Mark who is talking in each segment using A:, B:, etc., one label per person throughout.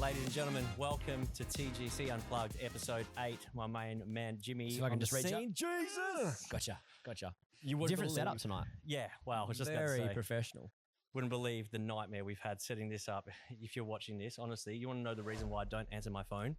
A: Ladies and gentlemen, welcome to TGC Unplugged, episode 8. My main man, Jimmy,
B: So I can just reach up.
A: Jesus!
B: Gotcha.
A: You wouldn't
B: Different
A: believe-
B: setup tonight.
A: Yeah, wow. I was just about to
B: Very
A: say,
B: professional.
A: wouldn't believe the nightmare we've had setting this up. If you're watching this, honestly, you want to know the reason why I don't answer my phone?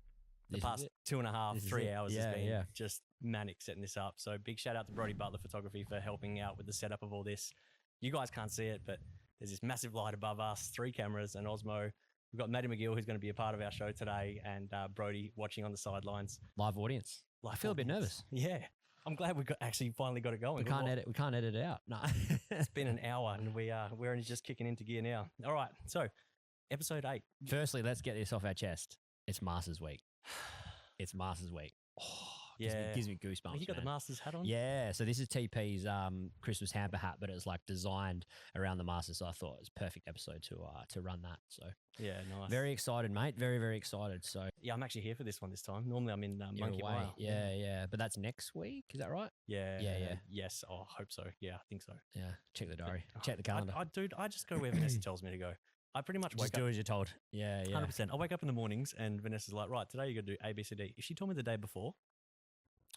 A: The
B: This is
A: past
B: it.
A: 2.5,
B: This is
A: 3
B: it.
A: hours
B: Yeah,
A: has been
B: yeah.
A: just manic setting this up. So big shout out to Brody Butler Photography for helping out with the setup of all this. You guys can't see it, but there's this massive light above us, 3 cameras, and Osmo. We've got Matty McGill, who's going to be a part of our show today, and Brody watching on the sidelines.
B: Live audience. I feel a bit nervous.
A: Yeah. I'm glad we actually finally got it going.
B: We can't edit it out. No.
A: It's been an hour and we're only just kicking into gear now. All right. So episode 8.
B: Firstly, let's get this off our chest. It's Masters Week. It's Masters Week. Oh, gives me goosebumps.
A: You got
B: man.
A: the Masters hat on?
B: Yeah. So this is TP's Christmas hamper hat, but it's like designed around the Masters. So I thought it was a perfect episode to run that. So
A: Yeah, nice.
B: very excited, mate. Very, very excited. So
A: Yeah, I'm actually here for this one this time. Normally I'm in
B: you're
A: Monkey
B: away.
A: Mile.
B: Yeah. But that's next week. Is that right?
A: Yeah.
B: Yeah.
A: Yes. Oh, I hope so. Yeah, I think so.
B: Yeah. Check the diary. Check the calendar.
A: I just go where Vanessa tells me to go. I pretty much
B: Just
A: wake
B: do
A: up.
B: as you're told. Yeah.
A: 100%. I wake up in the mornings and Vanessa's like, right, today you're going to do A, B, C, D. If she told me the day before,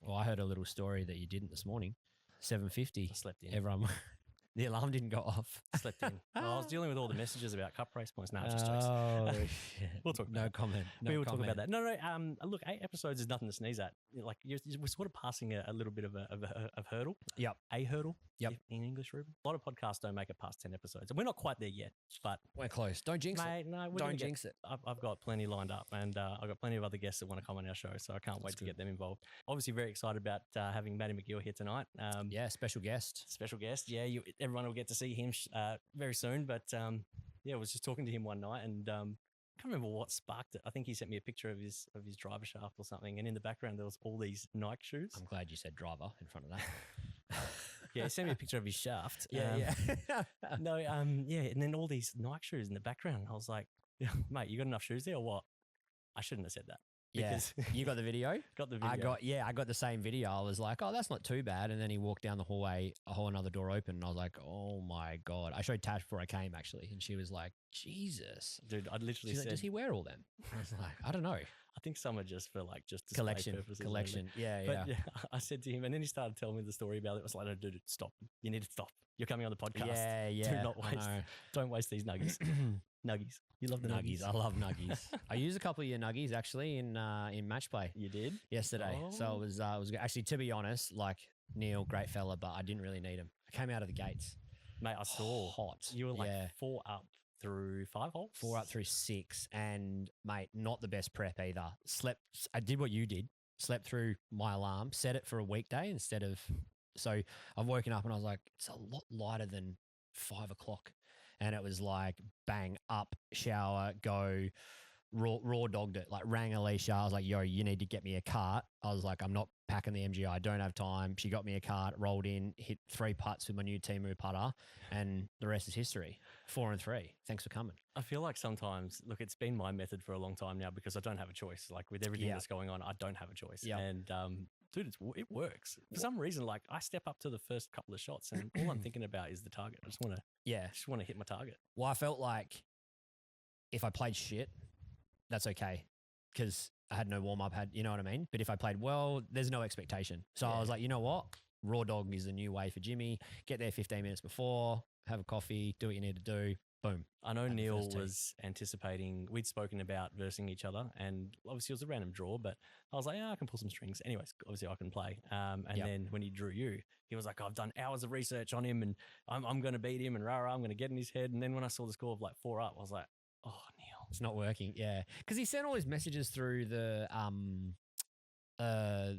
B: Well, I heard a little story that you didn't this morning. 7:50.
A: I slept in.
B: Everyone, the alarm didn't go off.
A: Slept in. Well, I was dealing with all the messages about cup race points. No, just jokes.
B: Oh, shit.
A: We'll talk about
B: No
A: it.
B: comment.
A: We will
B: No
A: talk about
B: comment.
A: that. No. Look, 8 episodes is nothing to sneeze at. Like we're sort of passing a little bit of a hurdle.
B: Yep.
A: A hurdle.
B: Yep.
A: In English, Ruben. A lot of podcasts don't make it past 10 episodes, and we're not quite there yet. But
B: We're close. Don't jinx it.
A: mate, no, we're gonna
B: Don't
A: get-
B: jinx it.
A: I've got plenty lined up, and I've got plenty of other guests that want to come on our show, so I can't wait
B: That's
A: to
B: good.
A: get them involved. Obviously, very excited about having Matty McGill here tonight.
B: Yeah, special guest.
A: Special guest. Yeah, everyone will get to see him very soon. But yeah, I was just talking to him one night, and I can't remember what sparked it. I think he sent me a picture of his driver shaft or something, and in the background there was all these Nike shoes.
B: I'm glad you said driver in front of that.
A: Yeah, he sent me a picture of his shaft.
B: Yeah.
A: No, yeah, and then all these Nike shoes in the background. I was like, yeah, mate, you got enough shoes there or what? I shouldn't have said that.
B: Yeah.
A: Because
B: You got the video?
A: got the video.
B: I got the same video. I was like, oh, that's not too bad. And then he walked down the hallway, a whole another door open. And I was like, oh my God. I showed Tash before I came actually. And she was like, Jesus.
A: Dude, I literally
B: She's
A: said,
B: like, does he wear all them? I was like, I don't know.
A: I think some are just for like just display purposes only.
B: Collection. Yeah.
A: But yeah, I said to him, and then he started telling me the story about it. I was like, no, dude, stop. You need to stop. You're coming on the podcast.
B: Yeah.
A: Do not
B: I
A: waste.
B: know.
A: Don't waste these nuggies. Nuggies. You love the nuggies.
B: Nuggies. I love nuggies. I used a couple of your nuggies actually in matchplay
A: You did?
B: yesterday. So
A: Oh.
B: it was good. Actually, to be honest, like Neil, great fella, but I didn't really need him. I came out of the gates.
A: Mate, I saw.
B: Hot.
A: You were like
B: Yeah.
A: 4 up through 5 holes?
B: 4 up through 6, and mate, not the best prep either. I did what you did. Slept through my alarm, set it for a weekday instead of. So I've woken up and I was like, it's a lot lighter than 5 o'clock, and it was like bang up, shower, go. Raw dogged it, like rang Alicia. I was like, yo, you need to get me a cart. I was like, I'm not packing the MGI. I don't have time. She got me a cart, rolled in, hit 3 putts with my new Temu putter, and the rest is history. 4 and 3. Thanks for coming.
A: I feel like sometimes, look, it's been my method for a long time now because I don't have a choice. Like with everything
B: Yeah.
A: that's going on, I don't have a choice.
B: Yeah.
A: And dude, it works. For some reason, like I step up to the first couple of shots and all I'm thinking about is the target. I just want to hit my target.
B: Well, I felt like if I played shit, that's okay because I had no warm up, you know what I mean? But if I played well, there's no expectation. So I was like, you know what? Raw dog is the new way for Jimmy. Get there 15 minutes before, have a coffee, do what you need to do. Boom.
A: I know
B: At the
A: Neil
B: first tee.
A: was anticipating, we'd spoken about versing each other and obviously it was a random draw, but I was like, yeah, I can pull some strings. Anyways, obviously I can play. And
B: Yep.
A: then when he drew you, he was like, I've done hours of research on him and I'm going to beat him and rah, I'm going to get in his head. And then when I saw the score of like 4 up, I was like, oh, Neil.
B: It's not working. Yeah. Because he sent all his messages through the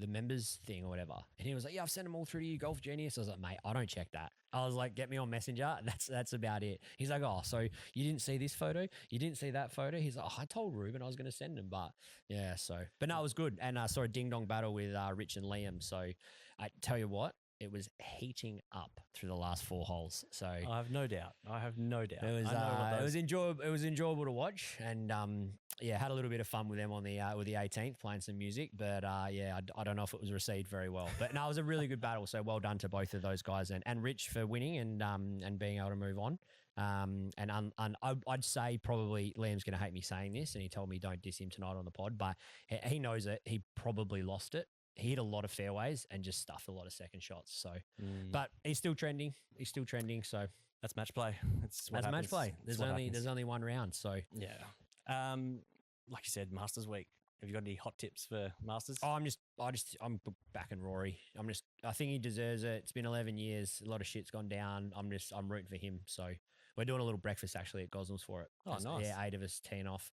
B: members thing or whatever. And he was like, yeah, I've sent them all through to you, Golf Genius. I was like, mate, I don't check that. I was like, get me on Messenger. That's about it. He's like, oh, so you didn't see this photo? You didn't see that photo? He's like, oh, I told Ruben I was going to send him, but yeah, so. But no, it was good. And I saw a ding-dong battle with Rich and Liam. So I tell you what, it was heating up through the last 4 holes. So
A: I have no doubt.
B: it was enjoyable. It was enjoyable to watch, and had a little bit of fun with them on the 18th, playing some music. But I don't know if it was received very well. But no, it was a really good battle. So well done to both of those guys, and Rich for winning and being able to move on. I'd say probably Liam's going to hate me saying this, and he told me don't diss him tonight on the pod, but he knows it. He probably lost it. He hit a lot of fairways and just stuffed a lot of second shots. So, but he's still trending. So
A: that's match play.
B: That's match play. There's only one round. So
A: yeah. Like you said, Masters week. Have you got any hot tips for Masters?
B: Oh, I'm backing Rory. I think he deserves it. It's been 11 years. A lot of shit's gone down. I'm rooting for him. So we're doing a little breakfast actually at Gosnells for it.
A: Oh, nice.
B: Yeah, 8 of us teeing off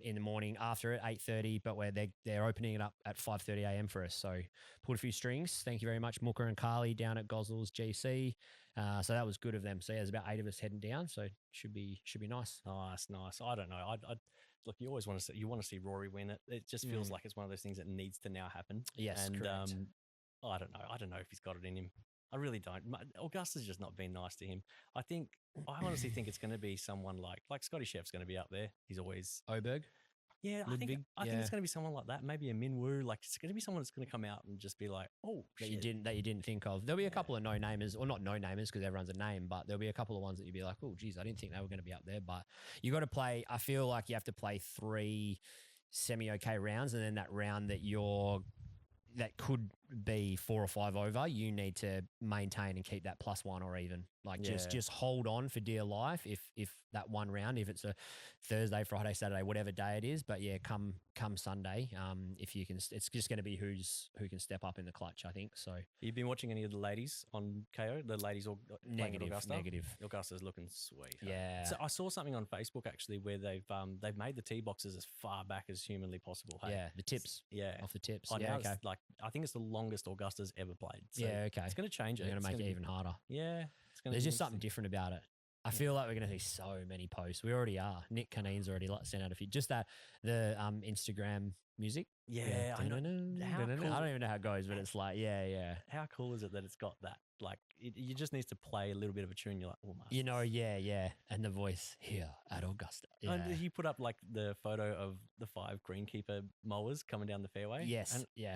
B: in the morning after it, 8:30, but they're opening it up at 5:30 a.m. for us. So pulled a few strings. Thank you very much, Mooker and Carly down at Gosnells GC. So that was good of them. So yeah, there's about 8 of us heading down. So should be nice.
A: Nice. I don't know. I look, you always want to see Rory win it. It just feels like it's one of those things that needs to now happen.
B: Yes,
A: and
B: correct.
A: I don't know if he's got it in him. I really don't. Augusta's just not been nice to him. I honestly think it's going to be someone like Scotty Sheff's going to be up there. He's always
B: Oberg.
A: Yeah, I think it's going to be someone like that. Maybe a Minwoo. Like it's going to be someone that's going to come out and just be like, oh,
B: that
A: shit.
B: you didn't think of. There'll be a couple of no-namers, or not no-namers because everyone's a name, but there'll be a couple of ones that you'd be like, oh, geez, I didn't think they were going to be up there. But you got to play. I feel like you have to play 3 semi-okay rounds, and then that round that could be 4 or 5 over, you need to maintain and keep that +1 or even. Like just hold on for dear life if that one round, if it's a Thursday, Friday, Saturday, whatever day it is. But yeah, come Sunday, if you can, it's just going to be who can step up in the clutch, I think. So
A: you've been watching any of the ladies on KO? The ladies all
B: negative.
A: Augusta's looking sweet.
B: Yeah.
A: So I saw something on Facebook actually where they've made the tee boxes as far back as humanly possible. Hey?
B: Yeah, the tips.
A: Yeah,
B: off the tips.
A: Yeah, okay. I think it's the longest Augusta's ever played. So
B: yeah, okay.
A: It's going to change it.
B: They're going to make it even harder.
A: Yeah.
B: There's just something different about it. I feel like we're going to see so many posts. We already are. Nick Cunneen's already sent out a few. Just the Instagram music.
A: Yeah, I know.
B: I don't even know how it goes, but it's like, yeah.
A: How cool is it that it's got that? Like, you just needs to play a little bit of a tune. You're like, oh my.
B: Yeah. And the voice here at Augusta. Yeah.
A: And he put up like the photo of the 5 greenkeeper mowers coming down the fairway.
B: Yes.
A: And
B: yeah.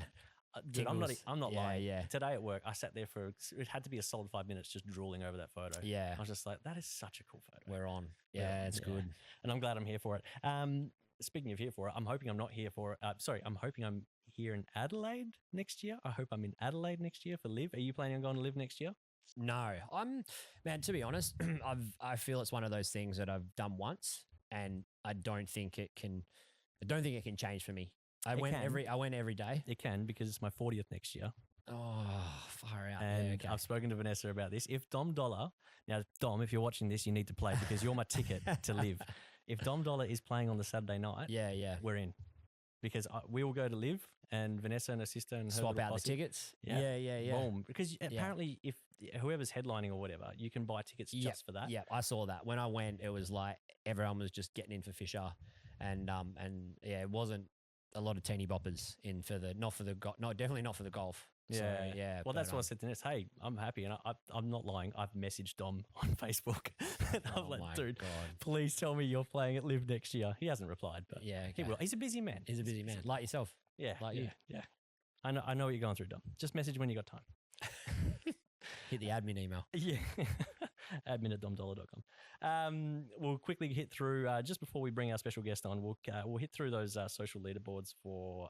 A: Dude, I'm not lying.
B: Yeah.
A: Today at work, I sat there it had to be a solid 5 minutes just drooling over that photo.
B: Yeah.
A: I was just like, that is such a cool photo.
B: We're on. Yeah, it's good.
A: And I'm glad I'm here for it. Speaking of here for it, I'm hoping I'm not here for it. I'm hoping I'm here in Adelaide next year. I hope I'm in Adelaide next year for Live. Are you planning on going to Live next year?
B: No. To be honest, I feel it's one of those things that I've done once and I don't think it can change for me. I went every day.
A: It can because it's my 40th next year.
B: Oh, far out.
A: And
B: yeah, okay.
A: I've spoken to Vanessa about this. If Dom, if you're watching this, you need to play because you're my ticket to Live. If Dom Dollar is playing on the Saturday night, we're in. Because we will go to Live and Vanessa and her sister and her
B: swap out the tickets. Yeah.
A: Boom. Because apparently if whoever's headlining or whatever, you can buy tickets just for that.
B: Yeah, I saw that. When I went, it was like everyone was just getting in for Fisher and it wasn't a lot of teeny boppers in for definitely not for the golf.
A: Yeah,
B: so, yeah.
A: Well, that's what I said to Ness. Hey, I'm happy, and I'm not lying. I've messaged Dom on Facebook. And I'm like, dude, please tell me you're playing at Live next year. He hasn't replied, but
B: yeah, okay.
A: he will. He's a busy man.
B: Like yourself.
A: Yeah,
B: like you.
A: Yeah. I know what you're going through, Dom. Just message when you got time.
B: Hit the admin email.
A: Yeah. admin@domdollar.com. We'll quickly hit through, just before we bring our special guest on, we'll hit through those social leaderboards for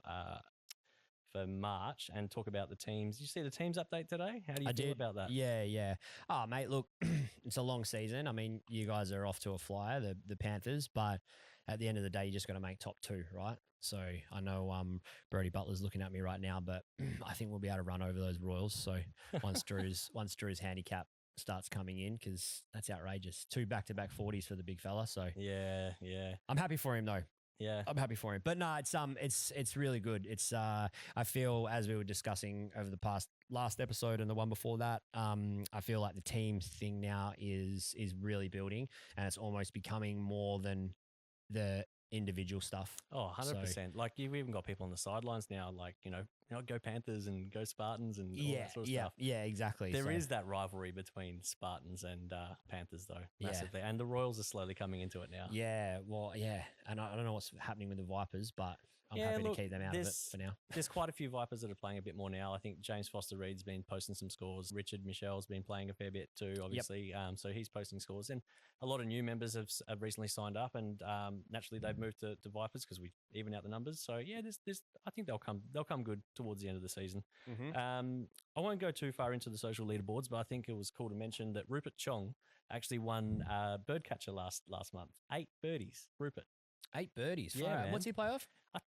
A: March and talk about the teams. Did you see the teams update today? How do you feel about that?
B: Yeah. Oh, mate, look, it's a long season. I mean, you guys are off to a flyer, the Panthers, but at the end of the day, you just got to make top 2, right? So I know Brody Butler's looking at me right now, but I think we'll be able to run over those Royals. So once Drew's handicap starts coming in, because that's outrageous. 2 back-to-back 40s for the big fella. So
A: yeah.
B: I'm happy for him though.
A: Yeah,
B: I'm happy for him. But no, it's really good. It's I feel, as we were discussing over the last episode and the one before that, I feel like the team thing now is really building, and it's almost becoming more than individual stuff.
A: Oh,
B: So-
A: 100%. Like you've even got people on the sidelines now, like, go Panthers and go Spartans and all that sort of stuff.
B: Yeah, exactly.
A: There
B: So-
A: is that rivalry between Spartans and Panthers, though,
B: Yeah.
A: massively. And the Royals are slowly coming into it now.
B: Yeah, well, yeah, and I don't know what's happening with the Vipers, but I'm
A: Yeah,
B: happy
A: look,
B: to keep them out of it
A: there's-
B: for now.
A: There's quite a few Vipers that are playing a bit more now. I think James Foster Reed's been posting some scores. Richard Michelle's been playing a fair bit too, obviously. So he's posting scores. And a lot of new members have recently signed up, and naturally they've moved to Vipers because we even out the numbers. So yeah, there's I think they'll come good towards the end of the season. I won't go too far into the social leaderboards, but I think it was cool to mention that Rupert Chong actually won Birdcatcher last month. 8 birdies, Rupert.
B: 8 birdies.
A: Yeah,
B: far out.
A: man.
B: What's he play off?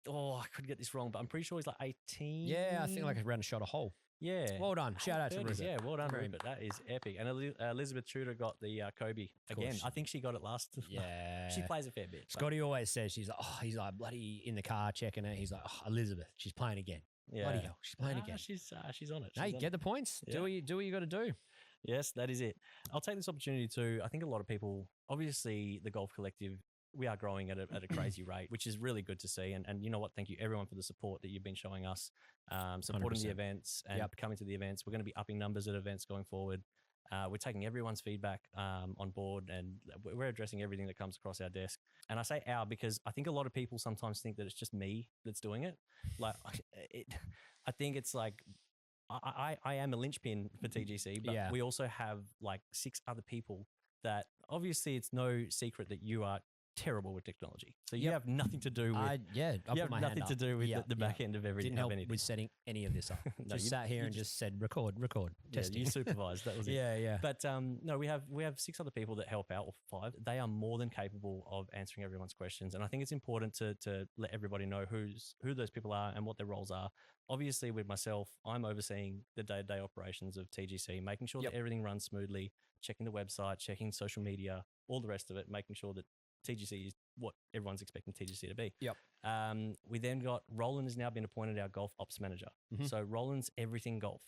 A: I could get this wrong, but I'm pretty sure he's like 18.
B: Yeah, I think like around a shot a hole.
A: Yeah.
B: Well done. Shout out to
A: birdies,
B: Rupert.
A: Yeah, well done,
B: Very-
A: Rupert. That is epic. And Elizabeth Tudor got the Kobe again.
B: course.
A: I think she got it last.
B: Yeah.
A: She plays a fair bit. but-
B: Scotty always says he's like bloody in the car checking it. He's like, Elizabeth, she's playing again.
A: yeah.
B: Bloody hell, she's playing
A: Ah,
B: again.
A: She's on it.
B: Hey,
A: She's on
B: get
A: it.
B: the points.
A: Yeah.
B: Do what you got to do.
A: Yes, that is it. I'll take this opportunity to. I think a lot of people, obviously, the Golf Collective, we are growing at a crazy rate, which is really good to see. And you know what? Thank you everyone for the support that you've been showing us, supporting the
B: 100%.
A: events and
B: Yep.
A: coming to the events. We're going to be upping numbers at events going forward. We're taking everyone's feedback on board, and we're addressing everything that comes across our desk. And I say our because I think a lot of people sometimes think that it's just me that's doing it. Like, I think it's like I am a linchpin for TGC, but
B: Yeah.
A: we also have like 6 other people that obviously it's no secret that you are terrible with technology. So you
B: Yep.
A: have nothing to do with
B: I
A: you
B: put
A: have
B: my
A: nothing
B: hand
A: to
B: up.
A: do with
B: Yeah,
A: the back end of everything.
B: Didn't help
A: of anything.
B: with setting any of this up.
A: No,
B: Just
A: you-
B: sat here
A: you
B: and just said record,
A: Yeah,
B: testing.
A: you supervised. That was it.
B: yeah.
A: But no, we have 6 other people that help out, or 5. They are more than capable of answering everyone's questions, and I think it's important to let everybody know who those people are and what their roles are. Obviously, with myself, I'm overseeing the day-to-day operations of TGC, making sure
B: Yep.
A: that everything runs smoothly, checking the website, checking social media, all the rest of it, making sure that TGC is what everyone's expecting TGC to be.
B: Yep.
A: We then got Roland has now been appointed our golf ops manager.
B: Mhm.
A: So Roland's everything golf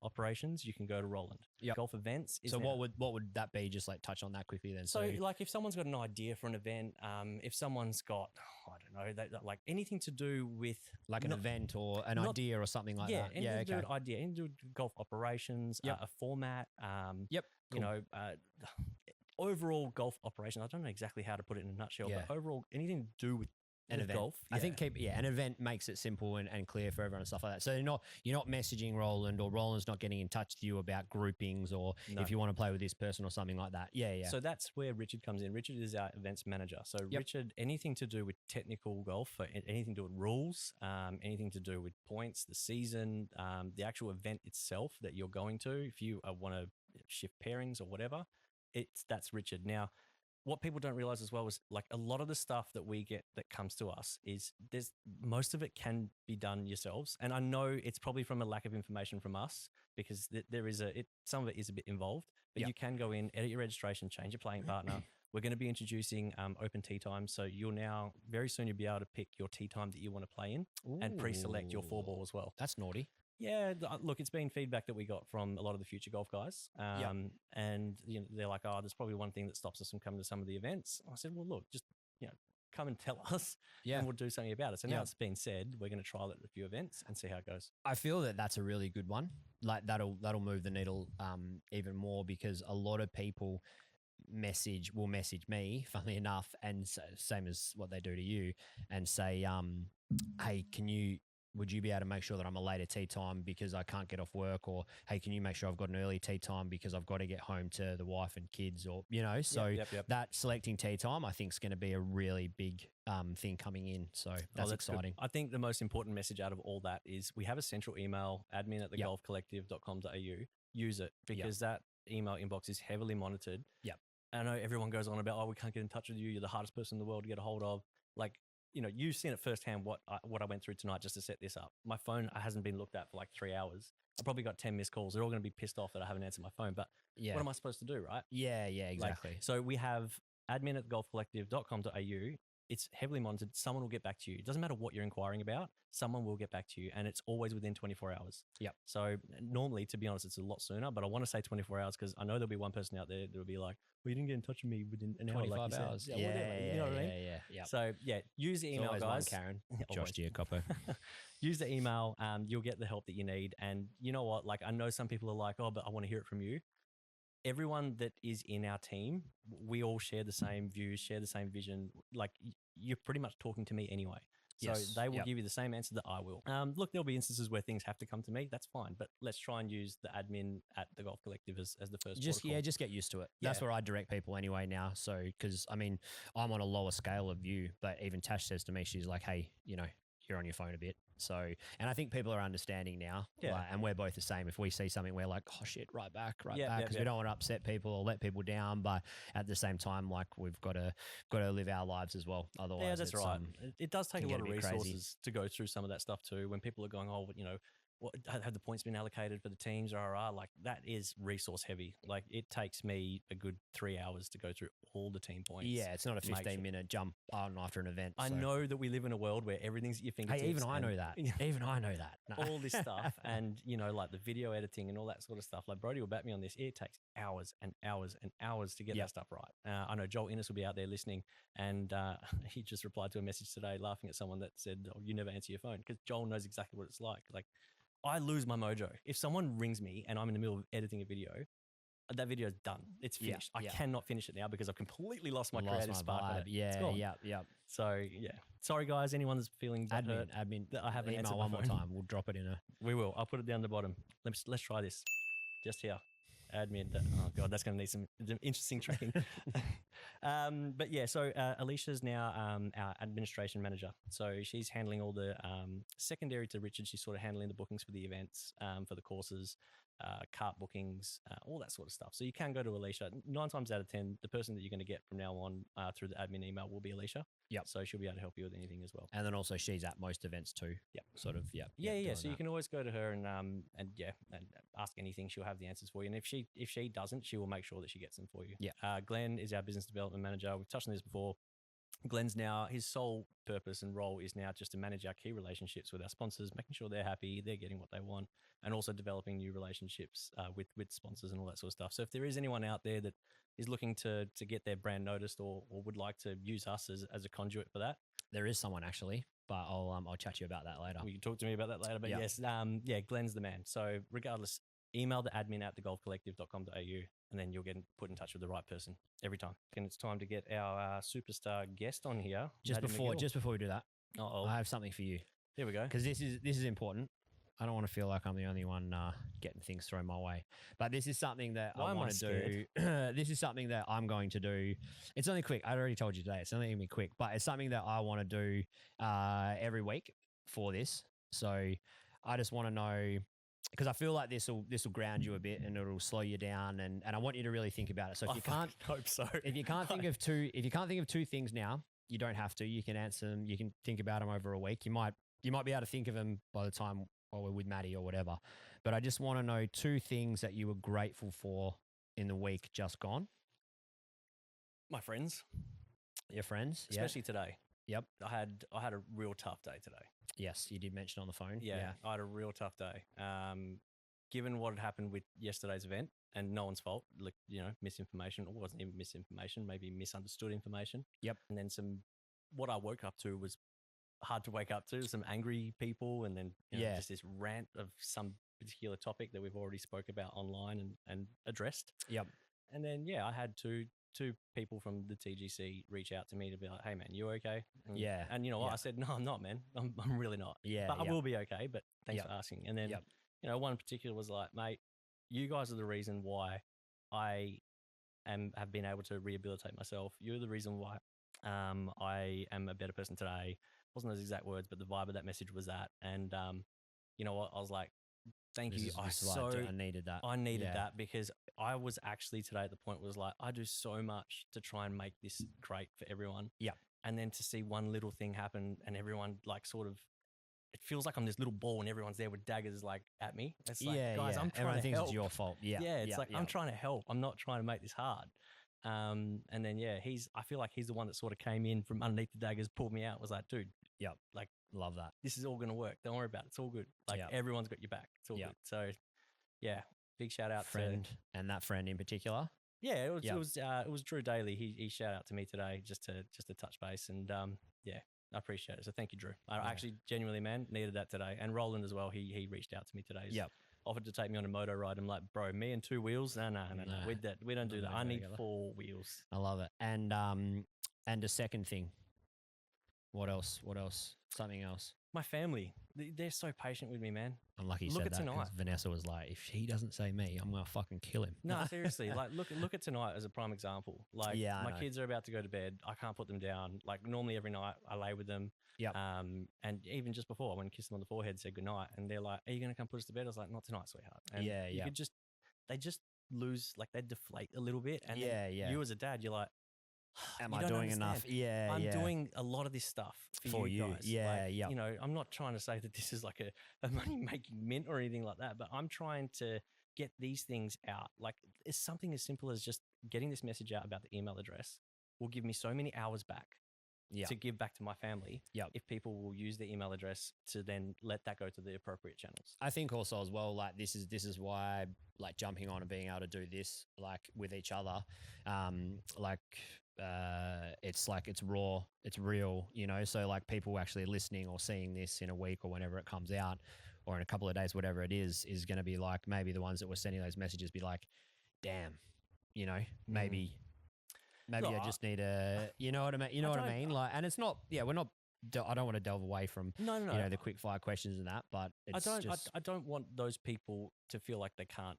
A: operations. You can go to Roland.
B: Yep.
A: Golf events. Is
B: So
A: now-
B: what would that be? Just like touch on that quickly then.
A: So, like, if someone's got an idea for an event, if someone's got, I don't know, like anything to do with
B: like an
A: not-
B: event or an
A: not-
B: idea or something like
A: yeah,
B: that.
A: anything
B: Yeah,
A: to do
B: okay.
A: with idea, anything to do with golf operations,
B: Yep.
A: a format,
B: Yep,
A: you know, overall golf operation. I don't know exactly how to put it in a nutshell,
B: Yeah.
A: but overall anything to do with
B: An event.
A: golf.
B: I think an event makes it simple and clear for everyone and stuff like that. So you're not messaging Roland, or Roland's not getting in touch with you about groupings, or
A: No.
B: if you want to play with this person or something like that. Yeah.
A: So that's where Richard comes in. Richard is our events manager. So
B: Yep.
A: Richard, anything to do with technical golf, anything to do with rules, anything to do with points, the season, the actual event itself that you're going to, if you want to shift pairings or whatever, that's Richard. Now, what people don't realize as well is like a lot of the stuff that we get that comes to us is most of it can be done yourselves. And I know it's probably from a lack of information from us, because some of it is a bit involved, but
B: Yep.
A: you can go in, edit your registration, change your playing partner. We're going to be introducing open tee times. So very soon you'll be able to pick your tee time that you want to play in and pre-select your 4-ball as well.
B: That's naughty.
A: Yeah, look, it's been feedback that we got from a lot of the future golf guys, and they're like, "Oh, there's probably one thing that stops us from coming to some of the events." I said, "Well, look, just come and tell us,
B: Yeah.
A: and we'll do something about it." So now
B: Yeah.
A: it's been said, we're going to trial it at a few events and see how it goes.
B: I feel that that's a really good one. Like that'll move the needle even more, because a lot of people will message me, funnily enough, and same as what they do to you, and say, "Hey, would you be able to make sure that I'm a later tea time because I can't get off work?" Or, "Hey, can you make sure I've got an early tea time because I've got to get home to the wife and kids?" Or, so
A: Yep.
B: that selecting tea time, I think, is going to be a really big thing coming in. So that's
A: Good.
B: exciting.
A: I think the most important message out of all that is we have a central email, admin@thegolfcollective.com.au. Use it, because that email inbox is heavily monitored.
B: Yep.
A: I know everyone goes on about, "Oh, we can't get in touch with you. You're the hardest person in the world to get a hold of." Like, you've seen it firsthand what I went through tonight just to set this up. My phone hasn't been looked at for like 3 hours. I probably got 10 missed calls. They're all going to be pissed off that I haven't answered my phone. But
B: Yeah.
A: what am I supposed to do, right?
B: Yeah, exactly.
A: So we have admin@thegolfcollective.com.au. it's heavily monitored. Someone will get back to you. It doesn't matter what you're inquiring about. Someone will get back to you, and it's always within 24 hours.
B: Yep.
A: So normally, to be honest, it's a lot sooner, but I want to say 24 hours because I know there'll be one person out there that will be like, well, you didn't get in touch with me within an hour,
B: 25
A: like you
B: hours.
A: said. Yeah, whatever. You know what I mean?
B: Yeah.
A: So yeah, use the email,
B: Always
A: guys.
B: one, Karen.
A: Always.
B: Josh Giacoppo.
A: Use the email. You'll get the help that you need. And you know what? Like, I know some people are like, oh, but I want to hear it from you. Everyone that is in our team, we all share the same views, share the same vision. Like, you're pretty much talking to me anyway. So they will give you the same answer that I will. Look, there'll be instances where things have to come to me. That's fine. But let's try and use the admin at the Golf Collective as the first protocol.
B: Just get used to it. That's where I direct people anyway now. So, because I mean, I'm on a lower scale of view, but even Tash says to me, she's like, hey, you know, you're on your phone a bit. So, and I think people are understanding now.
A: Yeah.
B: Like, and we're both the same. If we see something, we're like, oh shit, right back. Because we don't want to upset people or let people down. But at the same time, like, we've got to live our lives as well. Otherwise,
A: yeah, that's right. It does take a lot of resources
B: crazy
A: to go through some of that stuff too. When people are going, oh, you know, what have the points been allocated for the teams? Like, that is resource heavy. Like, it takes me a good 3 hours to go through all the team points.
B: Yeah, it's not a 15-minute jump on after an event.
A: I know that we live in a world where everything's at your fingertips.
B: Hey, even I know that. Even I know that. No.
A: All this stuff, and you know, like the video editing and all that sort of stuff. Like, Brody will back me on this. It takes hours and hours and hours to get that stuff right. I know Joel Innes will be out there listening, and he just replied to a message today, laughing at someone that said, "Oh, you never answer your phone," because Joel knows exactly what it's like. Like, I lose my mojo if someone rings me and I'm in the middle of editing a video. That video is done. It's finished. I cannot finish it now because I've completely lost my creative spark.
B: Yeah.
A: So yeah, sorry guys. Anyone that's feeling
B: admin
A: that I haven't answered
B: one more time. We'll drop it in a.
A: We will. I'll put it down the bottom. Let's try this. Just here. Admin. Oh god, that's going to need some interesting training. But yeah, so Alicia's now our administration manager. So she's handling all the secondary to Richard. She's sort of handling the bookings for the events, for the courses, cart bookings, all that sort of stuff. So you can go to Alicia. 9 times out of 10, the person that you're going to get from now on through the admin email will be Alicia.
B: Yep.
A: So she'll be able to help you with anything as well.
B: And then also she's at most events too.
A: Yep.
B: Sort of.
A: Yeah. So you can always go to her and ask anything. She'll have the answers for you. And if she doesn't, she will make sure that she gets them for you.
B: Yeah.
A: Glenn is our business development manager. We've touched on this before. Glenn's now, his sole purpose and role is now just to manage our key relationships with our sponsors, making sure they're happy, they're getting what they want, and also developing new relationships with sponsors and all that sort of stuff. So if there is anyone out there that is looking to get their brand noticed or would like to use us as a conduit for that,
B: there is someone actually, but I'll chat to you about that later.
A: You can talk to me about that later. But yes, Glenn's the man. So regardless, email the admin at thegolfcollective.com.au and then you'll get put in touch with the right person every time. And it's time to get our superstar guest on here.
B: Just before we do that, I have something for you.
A: Here we go.
B: Because this is important. I don't want to feel like I'm the only one getting things thrown my way. But this is something that I want to do. This is something that I'm going to do. It's only quick. I already told you today. It's only going to be quick. But it's something that I want to do every week for this. So I just want to know, because I feel like this will ground you a bit and it'll slow you down, and I want you to really think about it. So if you can't
A: hope so.
B: If you can't think of two things now, you don't have to. You can answer them. You can think about them over a week. You might be able to think of them by the time while we're with Matty or whatever. But I just want to know 2 things that you were grateful for in the week just gone.
A: My friends.
B: Your friends,
A: especially today.
B: Yep.
A: I had a real tough day today.
B: Yes, you did mention on the phone.
A: Yeah. I had a real tough day. Given what had happened with yesterday's event, and no one's fault, like, you know, misinformation, or wasn't even misinformation, maybe misunderstood information.
B: Yep.
A: And then what I woke up to was hard to wake up to, some angry people, and then just this rant of some particular topic that we've already spoke about online and addressed.
B: Yep.
A: And then, I had two people from the TGC reach out to me to be like, hey man, you okay? And you know what? I said, no, I'm not, man. I'm really not. But I will be okay, but thanks for asking. And then, one in particular was like, mate, you guys are the reason why I have been able to rehabilitate myself. You're the reason why I am a better person today. Wasn't those exact words, but the vibe of that message was that. And you know what? I was like, thank you. I
B: needed that.
A: I needed that, because I was actually today at the point was like, I do so much to try and make this great for everyone.
B: Yeah.
A: And then to see one little thing happen and everyone like sort of, it feels like I'm this little ball and everyone's there with daggers like at me. It's like, guys, I'm trying to help.
B: It's your fault. Yeah.
A: Yeah. It's I'm trying to help. I'm not trying to make this hard. And then I feel like he's the one that sort of came in from underneath the daggers, pulled me out, was like, dude, like
B: Love that.
A: this is all gonna work. Don't worry about it. It's all good. Like everyone's got your back. It's all good. So yeah, big shout out
B: friend and that friend in particular.
A: Yeah, it was Drew Daly. He shout out to me today just to touch base, and I appreciate it. So thank you, Drew. I actually genuinely, man, needed that today. And Roland as well. He reached out to me today. He's offered to take me on a moto ride. I'm like, bro, me and 2 wheels? No. We don't do that. I need 4 wheels.
B: I love it. And a second thing. What else? Something else.
A: My family. They're so patient with me, man.
B: I'm lucky you said that because Vanessa was like, if he doesn't say me, I'm going to fucking kill him.
A: No, seriously. Like, look at tonight as a prime example. Like, my kids are about to go to bed. I can't put them down. Like, normally every night I lay with them.
B: Yeah.
A: And even just before, I went and kissed them on the forehead, said goodnight. And they're like, are you going to come put us to bed? I was like, not tonight, sweetheart. And they just lose, like, they deflate a little bit. And you as a dad, you're like,
B: am I doing enough? Yeah,
A: I'm doing a lot of this stuff for you guys.
B: Yeah,
A: like, you know, I'm not trying to say that this is like a money-making mint or anything like that, but I'm trying to get these things out. Like, it's something as simple as just getting this message out about the email address will give me so many hours back to give back to my family if people will use the email address to then let that go to the appropriate channels.
B: I think also as well, like this is why like jumping on and being able to do this like with each other, it's like it's raw, it's real, you know. So like people actually listening or seeing this in a week or whenever it comes out or in a couple of days, whatever it is going to be like maybe the ones that were sending those messages be like, damn, you know, maybe I just need a, you know what I mean? You know what I mean? Like, and it's not, we're not, I don't want to delve away from, you know, the quick fire questions and that, but it's
A: I don't want those people to feel like they can't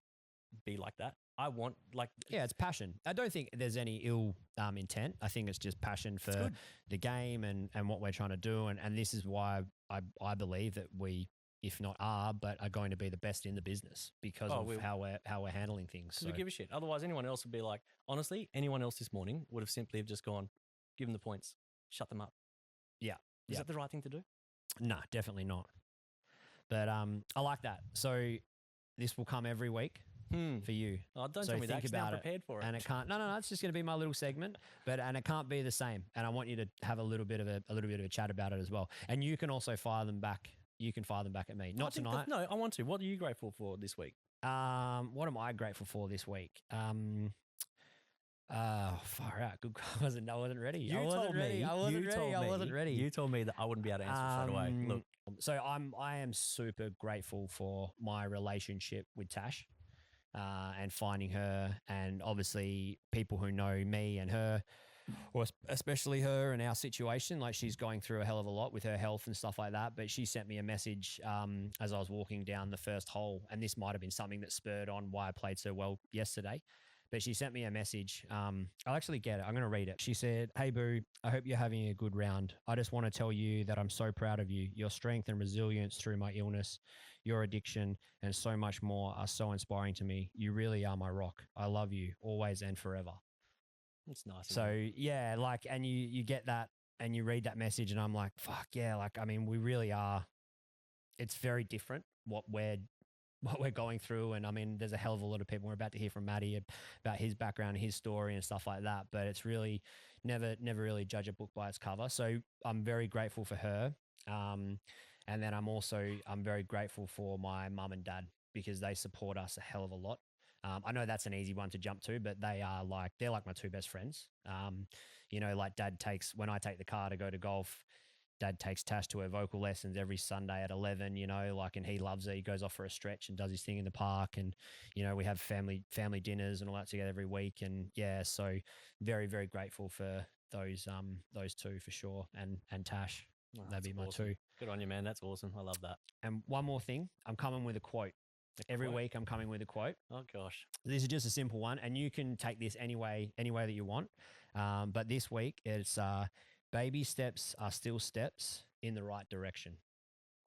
A: be like that. I want like...
B: Yeah, it's passion. I don't think there's any ill intent. I think it's just passion for the game and what we're trying to do. And this is why I believe that we, if not are, but are going to be the best in the business because of how we're handling things.
A: So we give a shit. Otherwise, anyone else would be like, honestly, anyone else this morning would have simply just gone, give them the points, shut them up.
B: Yeah.
A: Is that the right thing to do?
B: No, definitely not. But I like that. So this will come every week. For you.
A: Oh, don't tell me that, 'cause now I'm prepared for it.
B: And it can't. No. It's just going to be my little segment, and it can't be the same. And I want you to have a little bit of a chat about it as well. And you can also fire them back. You can fire them back at me. Not tonight.
A: No, I want to. What are you grateful for this week?
B: What am I grateful for this week? Far out. Good. I wasn't ready. I wasn't ready.
A: You told me that I wouldn't be able to answer straight away. Look.
B: So I am super grateful for my relationship with Tash. And finding her, and obviously people who know me and her, or especially her and our situation, like she's going through a hell of a lot with her health and stuff like that. But she sent me a message as I was walking down the first hole, and this might have been something that spurred on why I played so well yesterday. But she sent me a message. I'll actually get it. I'm going to read it. She said, "Hey, Boo, I hope you're having a good round. I just want to tell you that I'm so proud of you. Your strength and resilience through my illness, your addiction, and so much more are so inspiring to me. You really are my rock. I love you always and forever."
A: It's nice.
B: So, yeah, like, and you get that and you read that message and I'm like, fuck, yeah, like, I mean, we really are. It's very different what we're going through. And I mean, there's a hell of a lot of people. We're about to hear from Matty about his background, his story and stuff like that. But it's really never really judge a book by its cover. So I'm very grateful for her. And then I'm very grateful for my mum and dad because they support us a hell of a lot. I know that's an easy one to jump to, but they're like my 2 best friends. You know, like when I take the car to go to golf, Dad takes Tash to her vocal lessons every Sunday at 11, you know, like, and he loves it. He goes off for a stretch and does his thing in the park. And, you know, we have family dinners and all that together every week. And yeah, so very, very grateful for those 2 for sure. And Tash, that'd be my
A: awesome.
B: 2.
A: Good on you, man. That's awesome. I love that.
B: And one more thing, I'm coming with a quote. Every week I'm coming with a quote.
A: Oh gosh.
B: This is just a simple one and you can take this any way that you want. But this week it's, baby steps are still steps in the right direction.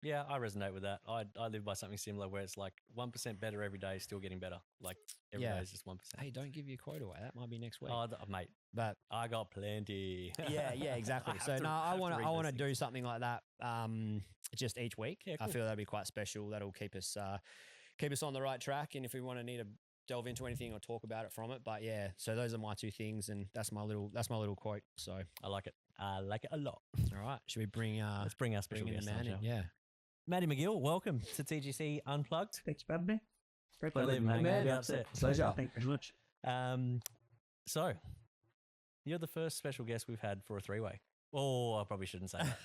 A: Yeah, I resonate with that. I live by something similar where it's like 1% better every day is still getting better. Like every day is just 1%.
B: Hey, don't give your quote away. That might be next week.
A: Oh, mate.
B: But
A: I got plenty.
B: Yeah, exactly. So no, I want to do something like that just each week. Yeah, cool. I feel that'd be quite special. That'll keep us on the right track. And if we want to need delve into anything or talk about it from it. But yeah, so those are my two things, and that's my little quote. So
A: I like it. I like it a lot.
B: all right, should we bring
A: Let's bring our special
B: bring in
A: guest
B: the man
A: on,
B: in?
A: shall we?
B: Yeah.
A: Matty McGill, welcome to TGC Unplugged.
C: Thanks for having me. Great
A: Pleasure,
C: pleasure,
A: mate.
C: man.
A: Be upset.
C: Pleasure. Thank you very much.
A: So, you're the first special guest we've had for a three-way. Oh, I probably shouldn't say that.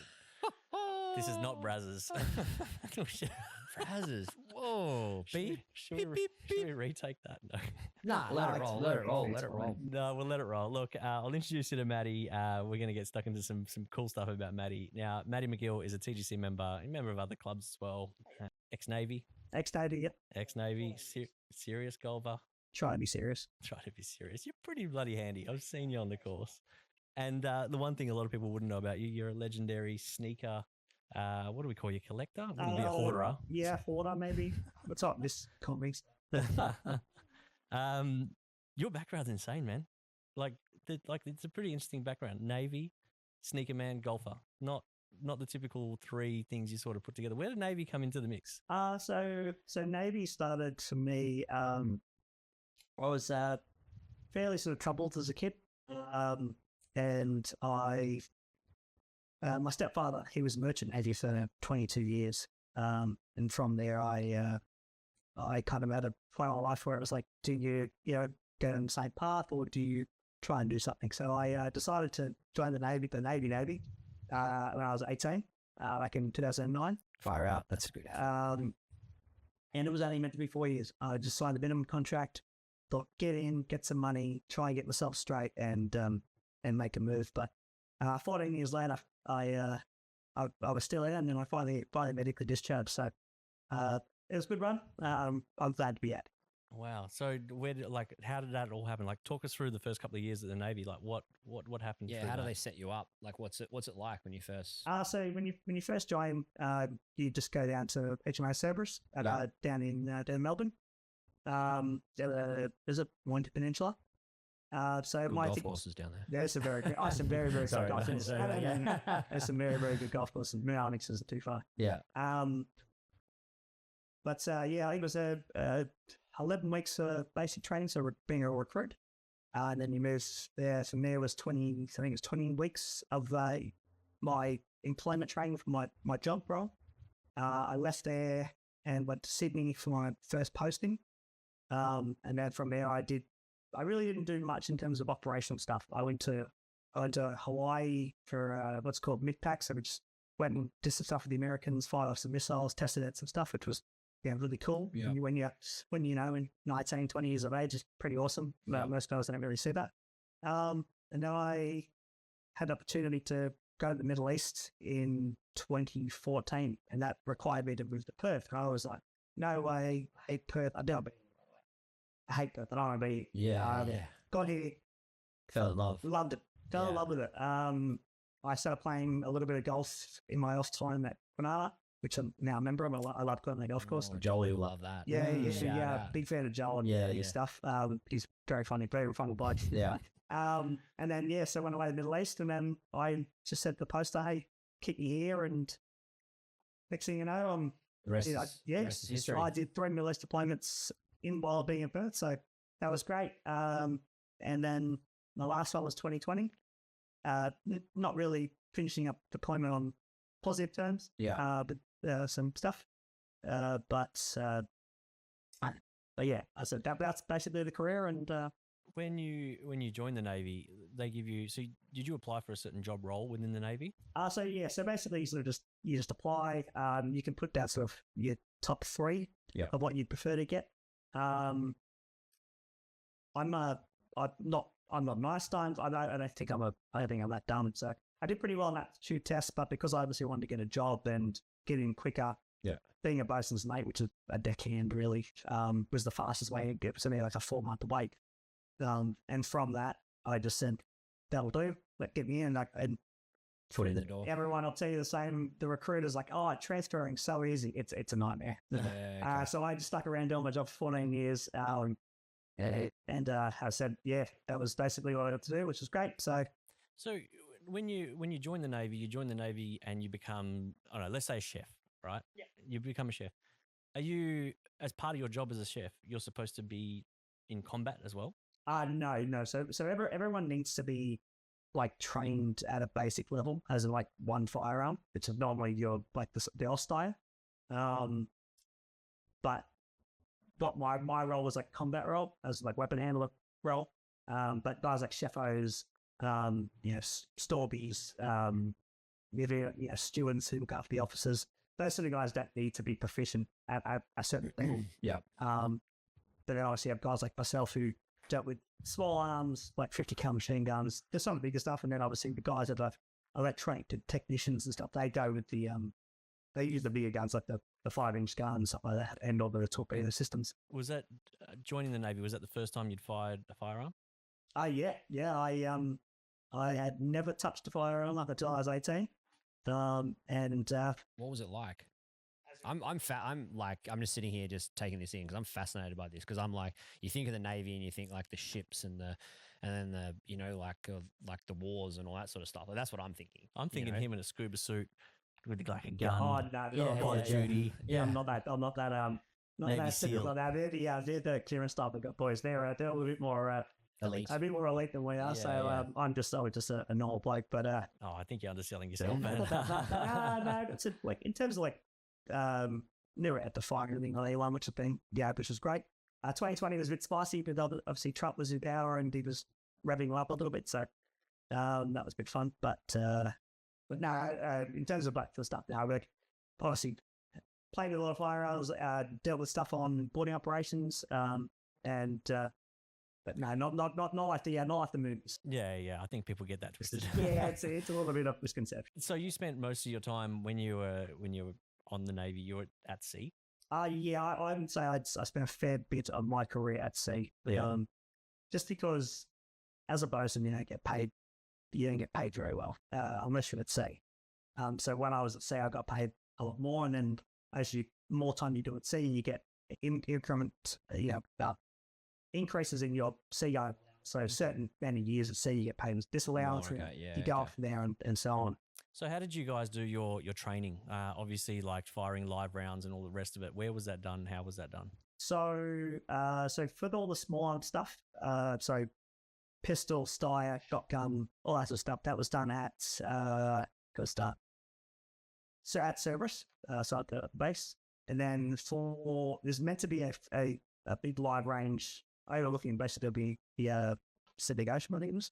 A: This is not Brazzers.
B: Brazzers. Whoa.
A: Should we retake that? No.
B: Nah, let it roll. Let it roll. Let it roll.
A: No, we'll let it roll. Look, I'll introduce you to Matty. We're going to get stuck into some cool stuff about Matty. Now, Matty McGill is a TGC member, a member of other clubs as well. Ex-Navy.
C: Ex-Navy, yep.
A: Ex-Navy, serious golfer.
C: Try to be serious.
A: Try to be serious. You're pretty bloody handy. I've seen you on the course. And the one thing a lot of people wouldn't know about you, you're a legendary sneaker. What do we call you? Collector? Wouldn't be a hoarder.
C: Yeah, hoarder maybe. What's up, Miss Comics?
A: Your background's insane, man. Like it's a pretty interesting background. Navy, sneaker man, golfer. Not the typical three things you sort of put together. Where did Navy come into the mix?
C: So Navy started for me. I was fairly sort of troubled as a kid, and my stepfather, he was a merchant Navy for 22 years, and from there I kind of had a point in my life where it was like, do you go down the same path or do you try and do something? So I decided to join the Navy when I was 18, back in 2009.
B: Fire out. That's good.
C: And it was only meant to be 4 years. I just signed the minimum contract, thought get in, get some money, try and get myself straight and make a move. But 14 years later, I was still in, and then I finally medically discharged. So it was a good run. I'm glad to be at.
A: Wow. So how did that all happen? Like, talk us through the first couple of years at the Navy. Like, what happened?
B: Yeah. How do they set you up? Like, what's it like when you first?
C: So when you first join, you just go down to HMAS Cerberus down in Melbourne. There's a Winter Peninsula. So
B: good
C: my
B: golf courses down there.
C: There's some very good, some very good
B: Sorry,
C: golf courses.
B: yeah.
C: There's some very very good golf courses. Onyx isn't too far.
B: Yeah.
C: But yeah, it was 11 weeks of basic training, so being a recruit, and then you move there. From there was 20, I think it was 20 weeks of my employment training for my job role. I left there and went to Sydney for my first posting, and then from there I really didn't do much in terms of operational stuff. I went to Hawaii for what's called MIPAC, so we just went and did some stuff with the Americans, fired off some missiles, tested out some stuff, which was really cool.
B: Yeah.
C: When you're in 19, 20 years of age, it's pretty awesome.
B: Yeah.
C: Most fellas don't really see that. And then I had the opportunity to go to the Middle East in 2014, and that required me to move to Perth. And I was like, no way, I hate Perth. I hate Perth. I don't want to be.
B: Yeah.
C: Got here,
B: Fell in love.
C: loved it. Fell in love with it. I started playing a little bit of golf in my off time at Granada, which I'm now a member of. I love going to the golf course.
B: Jolie will love that.
C: Yeah. Big fan of Joel and his stuff. He's very funny bloke.
B: Yeah.
C: And then, so I went away to the Middle East, and then I just said to the poster, hey, kick me here. And next thing you know,
B: The rest is history.
C: I did 3 Middle East deployments while being in Perth. So that was great. And then the last one was 2020. Not really finishing up deployment on positive terms.
B: Yeah.
C: But some stuff. But yeah, I said that's basically the career. And
A: When you join the Navy, they give you. So did you apply for a certain job role within the Navy?
C: So basically, you just apply. You can put down sort of your top 3 of what you'd prefer to get. I'm not nice times. I don't think I'm that dumb. So I did pretty well on that aptitude test, but because I obviously wanted to get a job and get in quicker, being a bosun's mate, which is a deckhand really, was the fastest way. It was only like a 4-month wait. And from that, I just said, that'll do. Get me in. And
B: foot in the door.
C: Everyone will tell you the same. The recruiter's like, oh, transferring so easy. It's a nightmare.
B: Okay.
C: So I just stuck around doing my job for 14 years. And I said, that was basically what I had to do, which was great. So
A: when you join the Navy and you become, I don't know, let's say a chef, right? Yeah. You become a chef. Are you, as part of your job as a chef, you're supposed to be in combat as well?
C: No. So everyone needs to be like trained at a basic level as in like one firearm, which is normally your like the AWST style. But my role was like combat role as like weapon handler role. But guys like Sheffos, Storbies, stewards who look after the officers, those sort of guys don't need to be proficient at a certain level.
B: Yeah.
C: But then obviously you have guys like myself who dealt with small arms, like 50 cal machine guns, just some of the bigger stuff. And then obviously the guys that are electronic technicians and stuff, they go with the, they use the bigger guns like the 5-inch guns, stuff like that, and all the torpedo systems.
A: Was that joining the Navy? Was that the first time you'd fired a firearm?
C: Yeah. I had never touched a firearm up until I was 18.
B: What was it like? I'm just sitting here just taking this in because I'm fascinated by this, because I'm like, you think of the Navy and you think like the ships and then the like the wars and all that sort of stuff. Like, that's what I'm thinking.
A: I'm thinking him in a scuba suit with like a gun.
C: Call of Duty.
B: Yeah.
C: I'm not that
A: Navy
C: that
A: SEAL.
C: typical. They're the clearance type of boys. They're a little bit more
B: Elite.
C: a bit more elite than we are. I'm just a normal bloke. But
A: I think you're underselling yourself, man.
C: no, it's like in terms of like never had to fire anything on anyone, which was great. 2020 was a bit spicy, but obviously Trump was in power and he was revving up a little bit, so that was a bit fun. But no, in terms of like the stuff now, like obviously played a lot of firearms, dealt with stuff on boarding operations, but no, not like the movies.
A: Yeah. I think people get that twisted.
C: Yeah, it's a little bit of misconception.
A: So you spent most of your time when you were on the Navy, you were at sea?
C: Yeah, I would say I spent a fair bit of my career at sea.
A: Yeah.
C: Just because as a bosun, you don't get paid very well unless you're at sea. So when I was at sea, I got paid a lot more, and then as you more time you do at sea, you get increment, increases in your sea. So certain amount of years at sea, you get paid disallowance. You go off there and so on.
A: So how did you guys do your training? Obviously, like firing live rounds and all the rest of it. Where was that done? How was that done?
C: So for all the small arms stuff, so pistol, steyr, shotgun, all that sort of stuff, that was done at at Cerberus, so at the base. And then there's meant to be a big live range overlooking basically the Pacific Ocean, I think it was.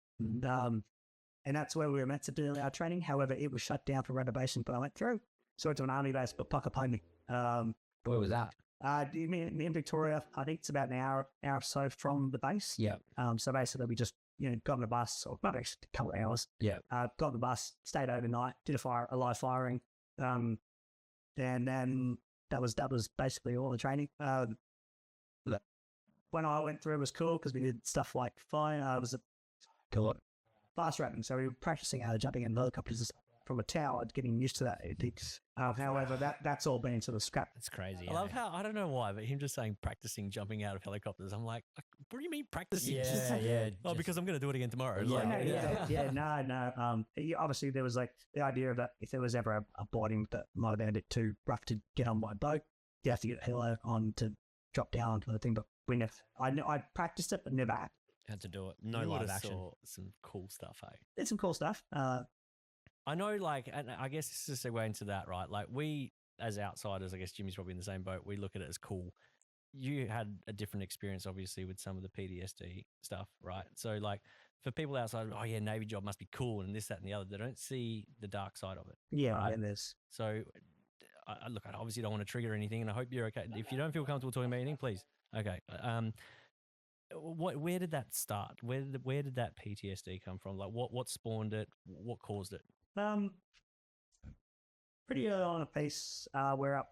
C: And that's where we were meant to do our training. However, it was shut down for renovation, but I went through. So it's an army base, but Puckapunny.
B: Where was that?
C: In Victoria, I think it's about an hour or so from the base.
B: Yeah.
C: So basically we just, got on the bus, or not actually a couple of hours.
B: Yeah.
C: Got on the bus, stayed overnight, did a live firing. And then that was basically all the training. When I went through, it was cool because we did stuff like flying. It was fast rapping, so we were practicing how to jumping in helicopters from a tower, getting used to that. However, that's all been sort of scrapped.
B: That's crazy.
A: I love how, I don't know why, but him just saying practicing jumping out of helicopters. I'm like, what do you mean practicing?
B: Yeah.
A: Oh, because I'm going to do it again tomorrow.
C: No. Obviously, there was like the idea that if there was ever a boarding that might have been a bit too rough to get on my boat, you have to get a helo on to drop down onto the thing. But I practiced it, but never
B: had to do it. No
A: You
B: live
A: would've
B: action.
A: saw some cool stuff, hey?
C: did some cool stuff.
A: I know, like, and I guess this is a segue into that, right? Like, we, as outsiders, I guess Jimmy's probably in the same boat, we look at it as cool. You had a different experience, obviously, with some of the PTSD stuff, right? So, like, for people outside, oh, yeah, Navy job must be cool and this, that, and the other, they don't see the dark side of it.
C: Yeah,
A: right?
C: and there's...
A: So, look, I obviously don't want to trigger anything, and I hope you're okay. If you don't feel comfortable talking about anything, please. Okay. Where did that start? Where did that PTSD come from? Like, what spawned it? What caused it?
C: Pretty early on a piece, we're up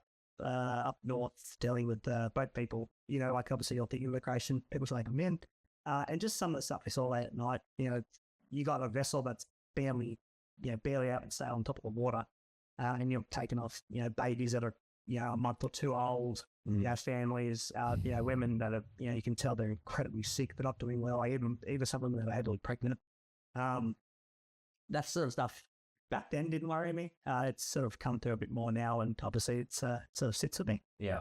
C: north dealing with boat people. Like obviously you'll think immigration, people say come in, and just some of the stuff we saw late at night. You got a vessel that's barely out and sail on top of the water, and you're taking off, babies that are a month or two old. Families, women that are, you can tell they're incredibly sick, they're not doing well. Even some of them that are heavily pregnant. That sort of stuff back then didn't worry me. It's sort of come through a bit more now, and obviously it sort of sits with me.
B: Yeah.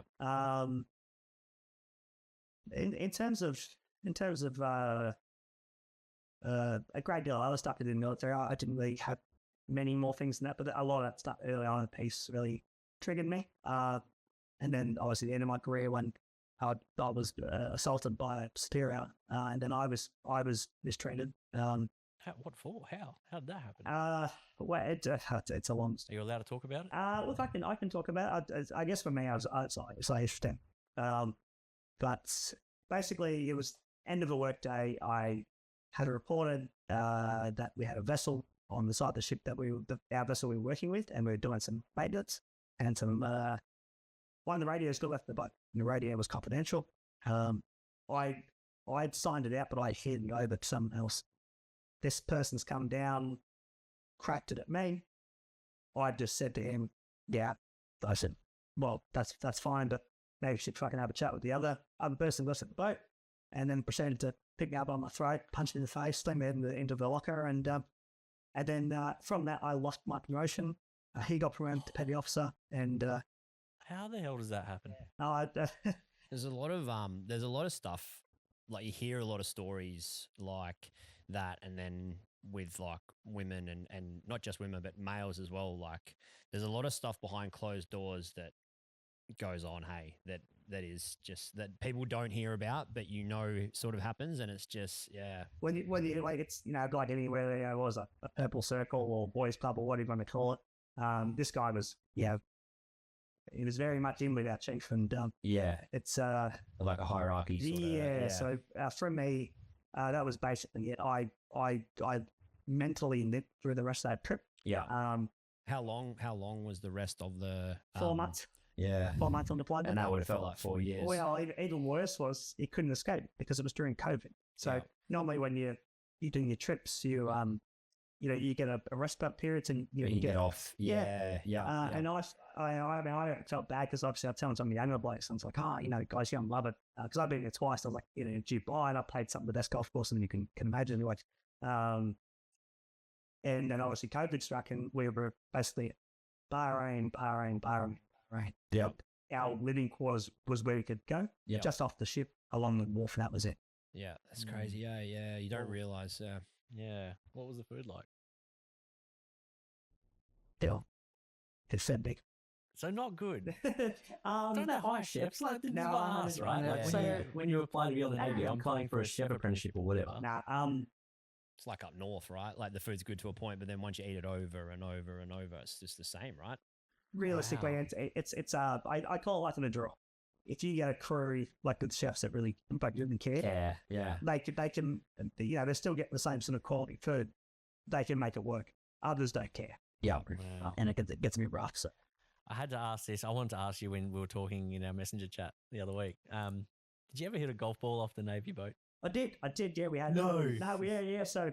C: In terms of in terms of a great deal of other stuff in the military, I didn't really have many more things than that, but a lot of that stuff early on in the piece really triggered me. And then obviously the end of my career when I was assaulted by a superior, and then I was mistreated.
A: What for? How did that happen?
C: Well, it's a long.
A: Are you allowed to talk about it?
C: Look, I can talk about it. I guess for me, it's interesting. But basically, it was end of a work day. I had reported that we had a vessel on the side of the ship that our vessel we were working with, and we were doing some maintenance, and some one of the radios got left in the boat, and the radio was confidential. I'd signed it out, but I handed it over to someone else. This person's come down, cracked it at me. I just said to him, yeah. I said, well, that's fine, but maybe you should fucking have a chat with the other person left at the boat, and then proceeded to pick me up on my throat, punch me in the face, slam me into the locker, and then from that I lost my promotion. He got promoted to petty officer, and
A: how the hell does that happen?
B: There's a lot of stuff, like you hear a lot of stories like that, and then with like women and not just women but males as well, like there's a lot of stuff behind closed doors that goes on, hey, that is just that people don't hear about, but sort of happens, and it's just
C: when you like, it's like anywhere there was a purple circle or boys club or whatever you want to call it. This guy was he was very much in with our chief, and it's
D: like a hierarchy sort of.
C: So for me, that was basically it. I mentally lived through the rest of that trip.
B: How long was the rest of the
C: 4 months? 4 months on deployment,
D: and that would have felt like 4 years.
C: Well, even worse was he couldn't escape because it was during COVID. So normally when you're doing your trips, you get a respite period, and you
D: get off.
C: And I felt bad because obviously I was telling some of the younger blokes, and I was like, guys, you don't love it, because I've been there twice. I was like, in Dubai, and I played some of the best golf course, and you can imagine, like, and then obviously COVID struck, and we were basically Bahrain.
D: Yep.
C: Our living quarters was where we could go, just off the ship along the wharf, and that was it.
B: Yeah, that's crazy. Yeah. You don't realize.
A: Yeah. What was the food like?
C: It's so big.
A: So not good.
C: Don't
A: they hire chefs? Like, this is
C: No,
A: us, right?
C: yeah,
A: Like,
C: yeah.
A: say when you apply to be on the Navy, I'm applying for a chef apprenticeship or whatever.
B: It's like up north, right? Like the food's good to a point, but then once you eat it over and over and over, it's just the same, right?
C: Realistically, it's I call it like in a draw. If you get a crew like good chefs that really care, they can they still get the same sort of quality food. They can make it work. Others don't care.
D: Yeah.
A: Wow.
C: And it gets a bit rough. So
A: I had to ask this. I wanted to ask you when we were talking in our messenger chat the other week. Did you ever hit a golf ball off the Navy boat?
C: I did. Yeah, we had yeah. So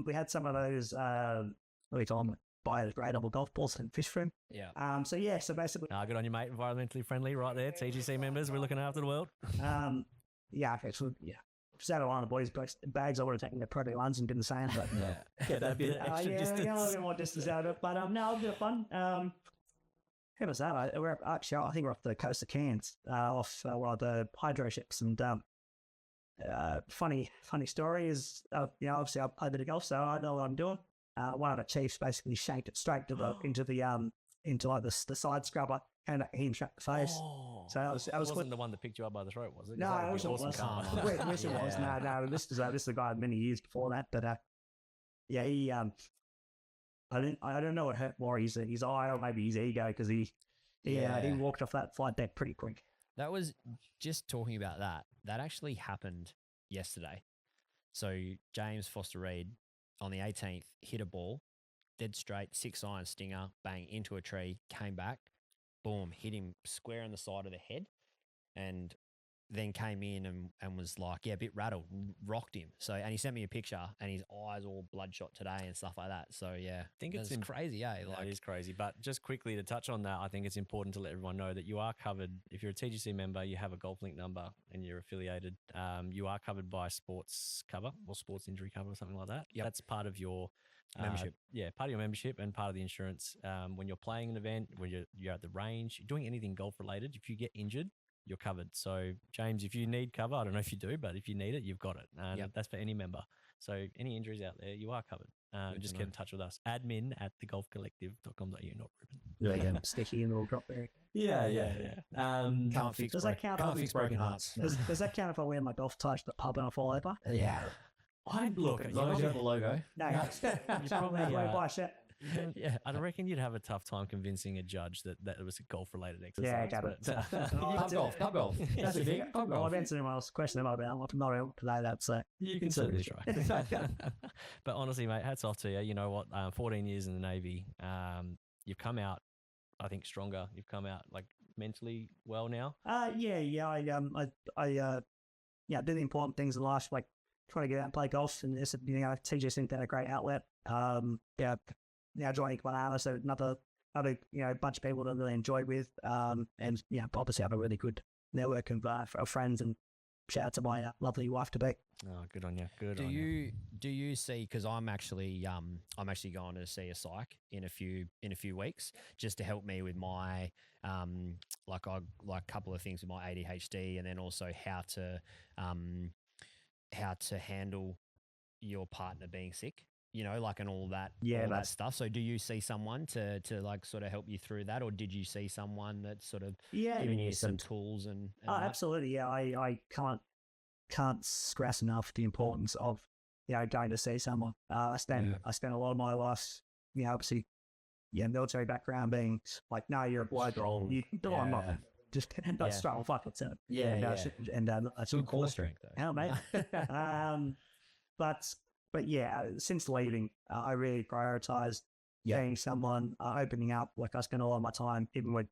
C: we had some of those what do you call them? Biodegradable golf balls and fish from.
B: Yeah.
C: So basically,
A: Good on you, mate. Environmentally friendly, right there. TGC members, we're looking after the world.
C: Actually, just out of line of boys' bags, I would have taken their Proto ones and been the same. But
A: Get that bit of extra distance.
C: a little bit more distance out of it. But no, it was a bit of fun. How was that? I think we're off the coast of Cairns, off one of the hydro ships, and funny story is, obviously I play a bit of golf, so I know what I'm doing. One of the chiefs basically shanked it straight into like the side scrubber, and he him straight in the face.
A: Oh,
C: So I was
A: wasn't the one that picked you up by the throat, was it? 'Cause
C: No,
A: that
C: it
A: would
C: was
A: be
C: awesome.
A: awesome.
C: Wish it was. No, this is a guy many years before that, but he I don't know what hurt more, his eye or maybe his ego, because he walked off that flight deck pretty quick.
B: That was just talking about that. That actually happened yesterday. So James Foster Reed on the 18th hit a ball, dead straight, 6-iron stinger, bang into a tree, came back, boom, hit him square in the side of the head, and then came in and was like, a bit rattled, rocked him. So, and he sent me a picture, and his eyes all bloodshot today and stuff like that. So I think it's crazy, eh?
A: It is crazy. But just quickly to touch on that, I think it's important to let everyone know that you are covered. If you're a TGC member, you have a Golf Link number and you're affiliated, you are covered by sports cover or sports injury cover or something like that.
B: Yep.
A: That's part of your
B: membership.
A: Part of your membership and part of the insurance. When you're playing an event, when you're at the range, you're doing anything golf related, if you get injured, you're covered. So James, if you need cover, I don't know if you do, but if you need it, you've got it. And
B: Yep.
A: that's for any member. So any injuries out there, you are covered. Just
B: to
A: get
B: know.
A: in touch with us. admin@thegolfcollective.com.au, not Ruben.
D: There you go.
C: Sticky and little drop there.
A: Yeah.
B: Can't fix
C: Does that count?
B: can't fix broken hearts.
C: Does that count if I wear my golf tie to the pub and I fall over?
D: Yeah.
A: I'd look.
D: As long as you have the logo.
C: No,
A: You probably,
C: buy a shirt.
B: Yeah.
A: I reckon you'd have a tough time convincing a judge that it was a golf-related exercise.
C: Yeah, I get it.
D: Pub golf. That's a thing. Pub
C: Well,
D: golf.
C: I've answered anyone's question about it. I'm not able to know that. So
A: You can certainly try. But honestly, mate, hats off to you. You know what? 14 years in the Navy. You've come out, I think, stronger. You've come out like mentally well now.
C: I do the important things in life, like trying to get out and play golf, and this, TGC Unplugged had a great outlet. Now joining Banana, so another bunch of people that I really enjoyed with, and obviously have a really good network of friends, and shout out to my lovely wife to be.
A: Oh, good on you. Good
B: Do
A: on you.
B: you see? Because I'm actually going to see a psych in a few weeks just to help me with my like a couple of things with my ADHD, and then also how to handle your partner being sick. And all that,
C: Yeah,
B: all that
C: that's-
B: stuff. So, do you see someone to like sort of help you through that, or did you see someone that sort of giving you some tools and that?
C: Absolutely. Yeah, I can't stress enough the importance of going to see someone. I spent a lot of my life, obviously, military background, being like, no, you're a bloke. I'm not. Just not strong. Fuck it. So
D: That's good core strength, though.
C: hell, mate. But yeah, since leaving, I really prioritized being someone, opening up. Like, I spent a lot of my time, even with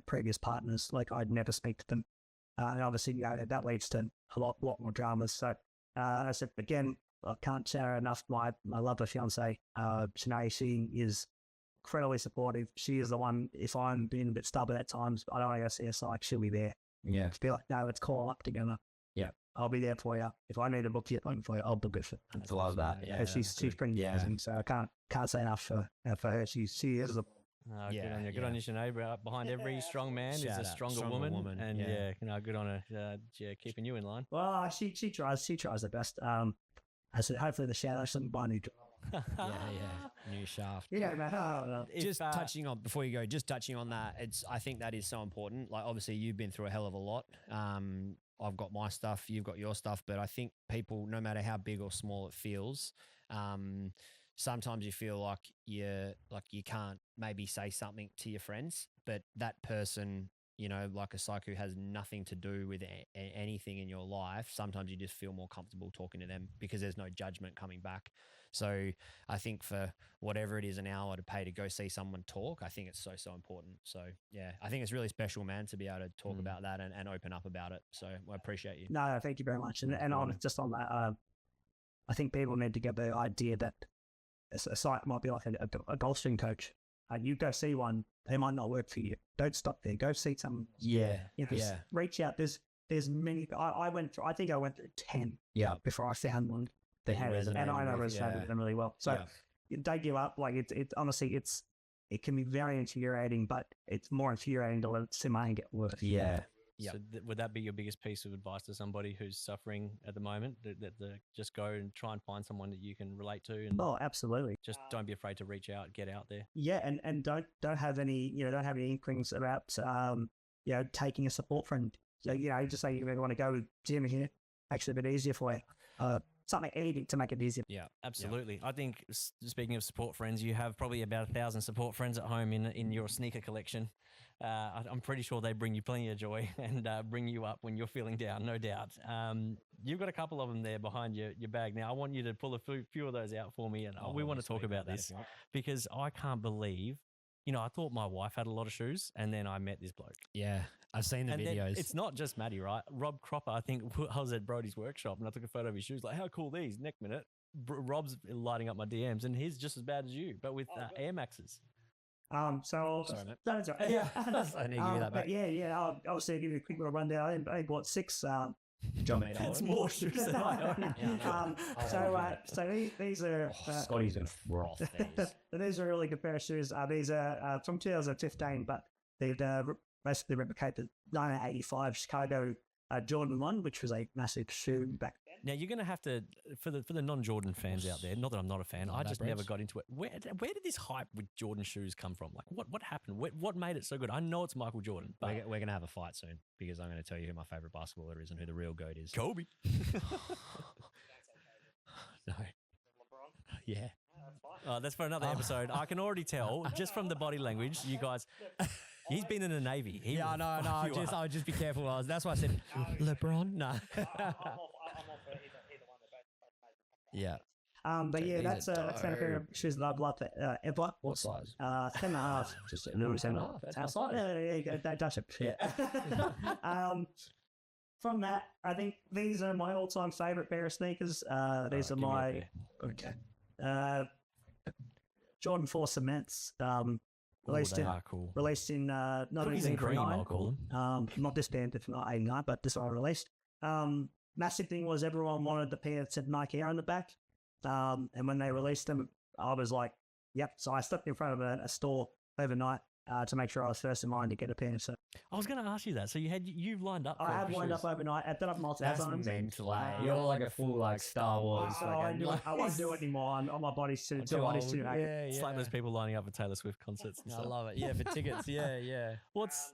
C: previous partners, like I'd never speak to them, and obviously that leads to a lot more dramas. So I said again, I can't share enough. My lovely fiance, Sinead, she is incredibly supportive. She is the one. If I'm being a bit stubborn at times, I don't want to go see a psych, she'll be there.
D: Yeah.
C: To be like, no, let's call up together.
D: Yeah.
C: I'll be there for you. If I need to book you appointment for you, I'll book it for you.
D: I love that.
C: Yeah, she's pretty amazing. So I can't say enough for her. She is a
A: Oh, good on you. Good on you, Sinead. Behind every strong man is
B: Shout
A: a
B: out.
A: stronger woman. And good on her. Keeping you in line.
C: well. She tries the best. I said hopefully the shadow doesn't buy new.
B: New shaft.
C: Yeah, man.
B: Just touching on that, I think that is so important. Like, obviously you've been through a hell of a lot. I've got my stuff, you've got your stuff, but I think people, no matter how big or small it feels, sometimes you feel like you can't maybe say something to your friends, but that person, like a psych who has nothing to do with anything in your life, sometimes you just feel more comfortable talking to them because there's no judgment coming back. So I think for whatever it is, an hour to pay to go see someone talk, I think it's so important. So yeah, I think it's really special, man, to be able to talk about that and open up about it. So I appreciate you.
C: No, thank you very much. And on just on that, I think people need to get the idea that a site might be like a golf swing coach. You go see one, they might not work for you. Don't stop there. Go see some.
D: Yeah.
C: Reach out. There's many. I went through 10.
D: Yeah.
C: Before I found one.
D: That you
C: And I know
D: with.
C: resonate with them really well. So don't give up. Like it honestly, it can be very infuriating, but it's more infuriating to let it simmer and get worse.
D: Yeah.
B: Yep.
A: So would that be your biggest piece of advice to somebody who's suffering at the moment? That just go and try and find someone that you can relate to, and
C: Oh, absolutely.
A: just don't be afraid to reach out, get out there.
C: Yeah, and don't have any inklings about taking a support friend. So just say you want to go with Jim here, actually a bit easier for you. Something easy to make it easier.
A: Yeah, absolutely. I think speaking of support friends, you have probably about 1,000 support friends at home in your sneaker collection. I'm pretty sure they bring you plenty of joy and bring you up when you're feeling down, no doubt. You've got a couple of them there behind your bag. Now, I want you to pull a few of those out for me, and we want to talk about this because I can't believe, I thought my wife had a lot of shoes, and then I met this bloke.
B: Yeah, I've seen the
A: And then
B: videos.
A: it's not just Matty, right? Rob Cropper, I think, I was at Brody's workshop and I took a photo of his shoes. Like, how cool are these? Next minute, Rob's lighting up my DMs, and he's just as bad as you, but with Air Maxes.
C: So
B: Sorry, mate.
C: that's right. Yeah,
B: I need to give you that back.
C: But yeah. I'll obviously give you a quick little rundown. I bought 6.
D: John made
A: That's more shoes than I own.
C: So these are.
D: Scotty's going to froth these.
C: These are a really good pair of shoes. These are from 2015, but they've basically replicate the 1985 Chicago Jordan 1, which was a massive shoe back then.
A: Now you're going to have to, for the non-Jordan fans out there. Not that I'm not a fan. I just never got into it. Where did this hype with Jordan shoes come from? Like, what happened? What made it so good? I know it's Michael Jordan, but
B: We're going to have a fight soon because I'm going to tell you who my favorite basketballer is and who the real GOAT is.
A: Kobe.
B: No. Yeah.
A: That's for another episode. I can already tell just from the body language. You guys, he's been in the Navy. He
B: Yeah,
A: will
B: no.
A: fuck you up.
B: I'll just be careful. That's why I said LeBron. No.
C: I'm all for either one.
B: Yeah.
C: But yeah,
B: These are
C: that's been a pair of shoes that I've loved ever.
D: What size?
C: 10.5.
D: Just a little 10.5. That's my size.
C: Yeah, that does it. Yeah. From that, I think these are my all-time favorite pair of sneakers. These are
A: give me a
C: my
A: pair.
C: Jordan 4 cements. Released
A: they
C: in
A: are cool.
C: released in
A: Cookies and cream,
C: 1989.
A: I'll call them.
C: Not this band, if not 89, but this one I released. Massive thing was everyone wanted the pair that said Nike Air on the back. And when they released them, I was like, yep. So I stepped in front of a store overnight to make sure I was first in line to get a pair. So
A: I was going to ask you that. So you lined up.
C: I
A: for
C: have lined
A: shoes.
C: up overnight. I've done up multiple
D: That's
C: times.
D: mental. You're like a full like Star Wars.
C: I won't do it anymore. My body's too active.
A: It's like those people lining up for Taylor Swift concerts. And
B: I
A: stuff.
B: love it. Yeah, for tickets. Yeah.
A: What's?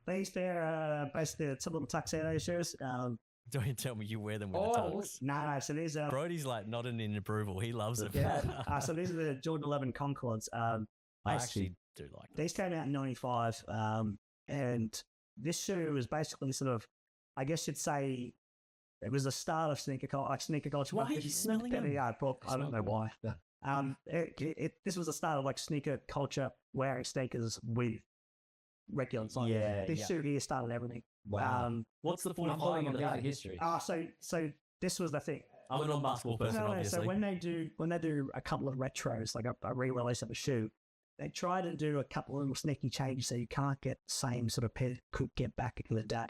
C: These pair basically the typical tuxedo shoes.
A: Don't tell me you wear them with the tux.
C: No. So these are
A: Brody's like nodding in approval. He loves it.
C: yeah. So these are the Jordan 11 Concords.
A: I actually do like them.
C: These came out in '95, and this shoe was basically sort of, I guess you'd say, it was the start of sneaker culture.
A: Why are you smelling them?
C: Yeah, I don't know why. This was the start of like sneaker culture, wearing sneakers with regular on.
D: Yeah,
C: This shoe here started everything.
D: Wow.
A: What's the
D: I'm
A: 45
D: following
A: on
D: the
A: the
D: art
A: back?
D: history.
C: So this was the thing.
A: I'm a non-basketball person,
C: No,
A: obviously.
C: so when they do a couple of retros, like a re-release of a shoe, they try to do a couple of little sneaky changes so you can't get the same sort of pair could get back in the day.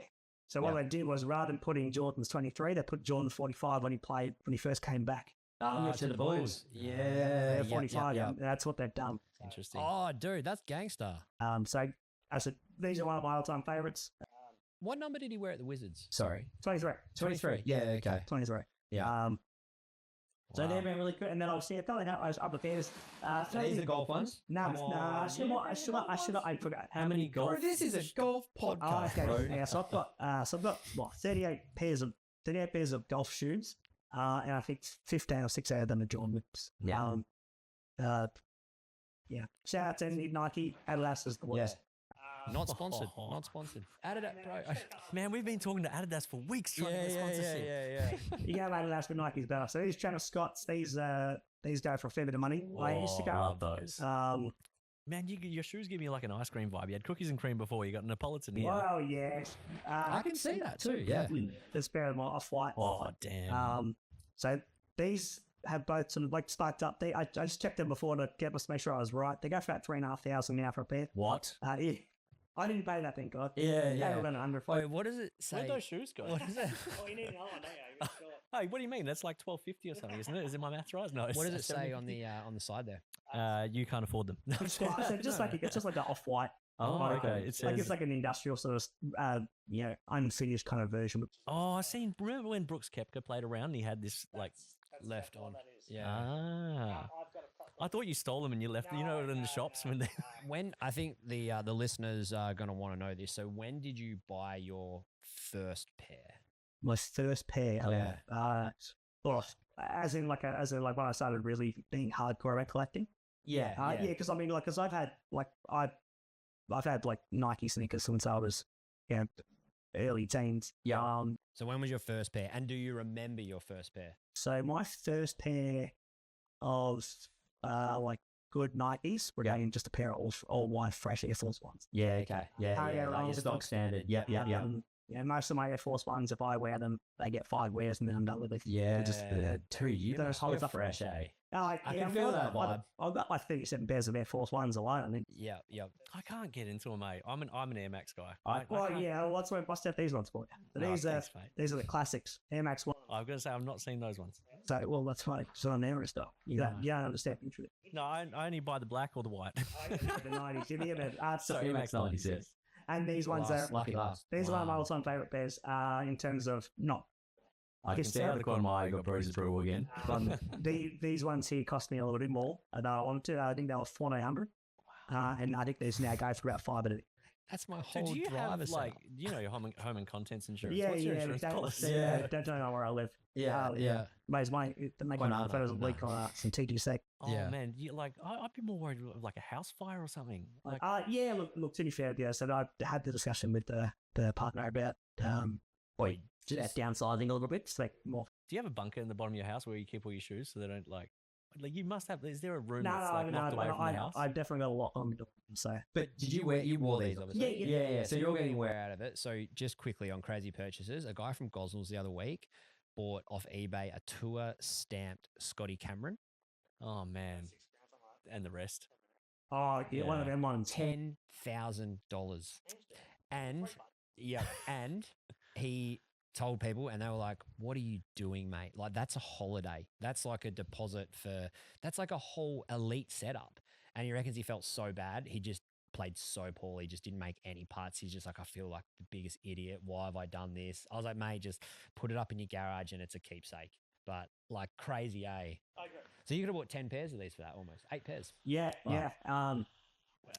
C: So what they did was rather than putting Jordan's 23, they put Jordan 45 when he first came back.
D: To the Bulls. Yeah.
C: 45. And that's what they've done.
A: Interesting.
B: Oh, dude, that's gangster.
C: So I said these are one of my all-time favorites.
B: What number did he wear at the Wizards?
D: Sorry.
C: 23.
D: 23. Yeah, okay.
C: 23.
D: Yeah.
C: So they've been really good. And then obviously, I felt like I was up pairs.
D: These are golf ones?
C: No, I forgot.
A: How many golf?
D: Bro, this is a golf podcast,
C: Oh, okay.
D: bro.
C: Yeah, so I've got what 38 pairs of golf shoes, and I think 15 or 16 of them are Jordan whips.
D: Yeah.
C: Yeah. Shout out to Nike, Adidas is the worst.
B: Not sponsored. Not sponsored. Adidas, bro.
A: Man, we've been talking to Adidas for weeks trying to get sponsorship.
B: Yeah.
C: You go Adidas, but Nike's better. So these Travis Scotts, these go for a fair bit of money. I used to go.
A: Love those.
C: Man,
A: your shoes give me like an ice cream vibe. You had cookies and cream before. You got Neapolitan here.
C: well, yeah.
D: I can see that too, yeah.
C: This pair of my off-white.
A: Oh, damn.
C: So these have both sort of like spiked up. I just checked them before to make sure I was right. They go for about $3,500 now for a pair.
A: What?
C: Yeah. I didn't pay that, thank God.
D: Yeah.
B: Wait, what does it say?
A: Where'd those shoes go?
B: What is it?
C: Oh, you need another one, don't you?
A: Hey, what do you mean? That's like $12.50 or something, isn't it? Is it my maths right? No.
B: What does it say on the side there?
A: You can't afford them.
C: It's just like an off-white.
A: Oh,
C: Like,
A: okay. It says.
C: it's like an industrial sort of, unfinished kind of version.
A: Oh, I seen. Remember when Brooks Koepka played around? And he had this like
B: Left on. Yeah.
A: Ah. I thought you stole them and you left. You know, in the shops when they.
B: When I think the listeners are going to want to know this. So when did you buy your first pair?
C: My first pair.
B: Yeah.
C: As in when I started really being hardcore about collecting.
D: Yeah.
C: Because I've had like Nike sneakers since I was early teens.
D: Yeah.
B: So when was your first pair? And do you remember your first pair?
C: So my first pair of good Nikes were again just a pair of all white fresh Air Force Ones.
D: Yeah, okay. Yeah.
C: yeah,
D: Like your stock standard. Yeah.
C: Most of my Air Force Ones, if I wear them, they get 5 wears and then I'm done with it.
D: Yeah. Just 2 years.
C: Those holds up
D: fresh, eh?
C: I
D: can feel that vibe.
C: I've got like 37 pairs of Air Force Ones alone. I think.
B: Yeah.
A: I can't get into them, mate. I'm an Air Max guy.
C: That's why I bust out these ones for you.
A: No,
C: These
A: thanks, mate.
C: these are the classics, Air Max 1.
A: I'm gonna say I've not seen those ones.
C: So, that's fine. It's on there and stuff. You don't understand.
A: No, I only buy the black or the white.
C: The 90s. You hear about art
D: So
C: stuff.
D: Max 96.
C: And these ones
B: Last-
C: are
D: Lucky last.
C: these are one of my
B: Wow.
C: all-time favorite pairs. In terms of not
D: I can see out the corner of my eye, you got bruises brew again.
C: these ones here cost me a little bit more. And I wanted to. I think they were 1,400. And I think these now go for about 500.
B: That's my
A: So
B: whole
A: do you
B: driver
A: have
B: setup.
A: like your home and contents insurance?
C: Yeah,
A: What's your
C: yeah,
A: insurance policy?
C: don't know where I live.
B: yeah.
C: Mate, the make
D: Banana,
C: one photos a week
D: banana.
C: on some TGC.
A: Oh
B: Yeah.
A: man, I'd be more worried with like a house fire or something. Like,
C: Yeah, look, to be fair, yeah. So I had the discussion with the partner about just downsizing a little bit, so like more.
A: do you have a bunker in the bottom of your house where you keep all your shoes so they don't like you must have? Is there a room
C: No,
A: that's like locked away from the house?
C: I've definitely got a lock on the door. So
D: But did you wear? You wore these, obviously.
C: Yeah.
D: So you're getting
B: wear
D: wear.
B: out of it. So just quickly on crazy purchases, a guy from Gosnells the other week bought off eBay a tour stamped Scotty Cameron.
A: Oh man, and the rest.
C: one of them ones.
B: $10,000. And and he told people and they were like, what are you doing, mate? Like, that's a holiday. That's like a deposit that's like a whole elite setup. And he reckons he felt so bad. He just played so poorly, just didn't make any putts. He's just like, I feel like the biggest idiot. Why have I done this? I was like, mate, just put it up in your garage and it's a keepsake. But like crazy, eh? So you could have bought 10 pairs of these for that, almost 8 pairs.
C: Yeah.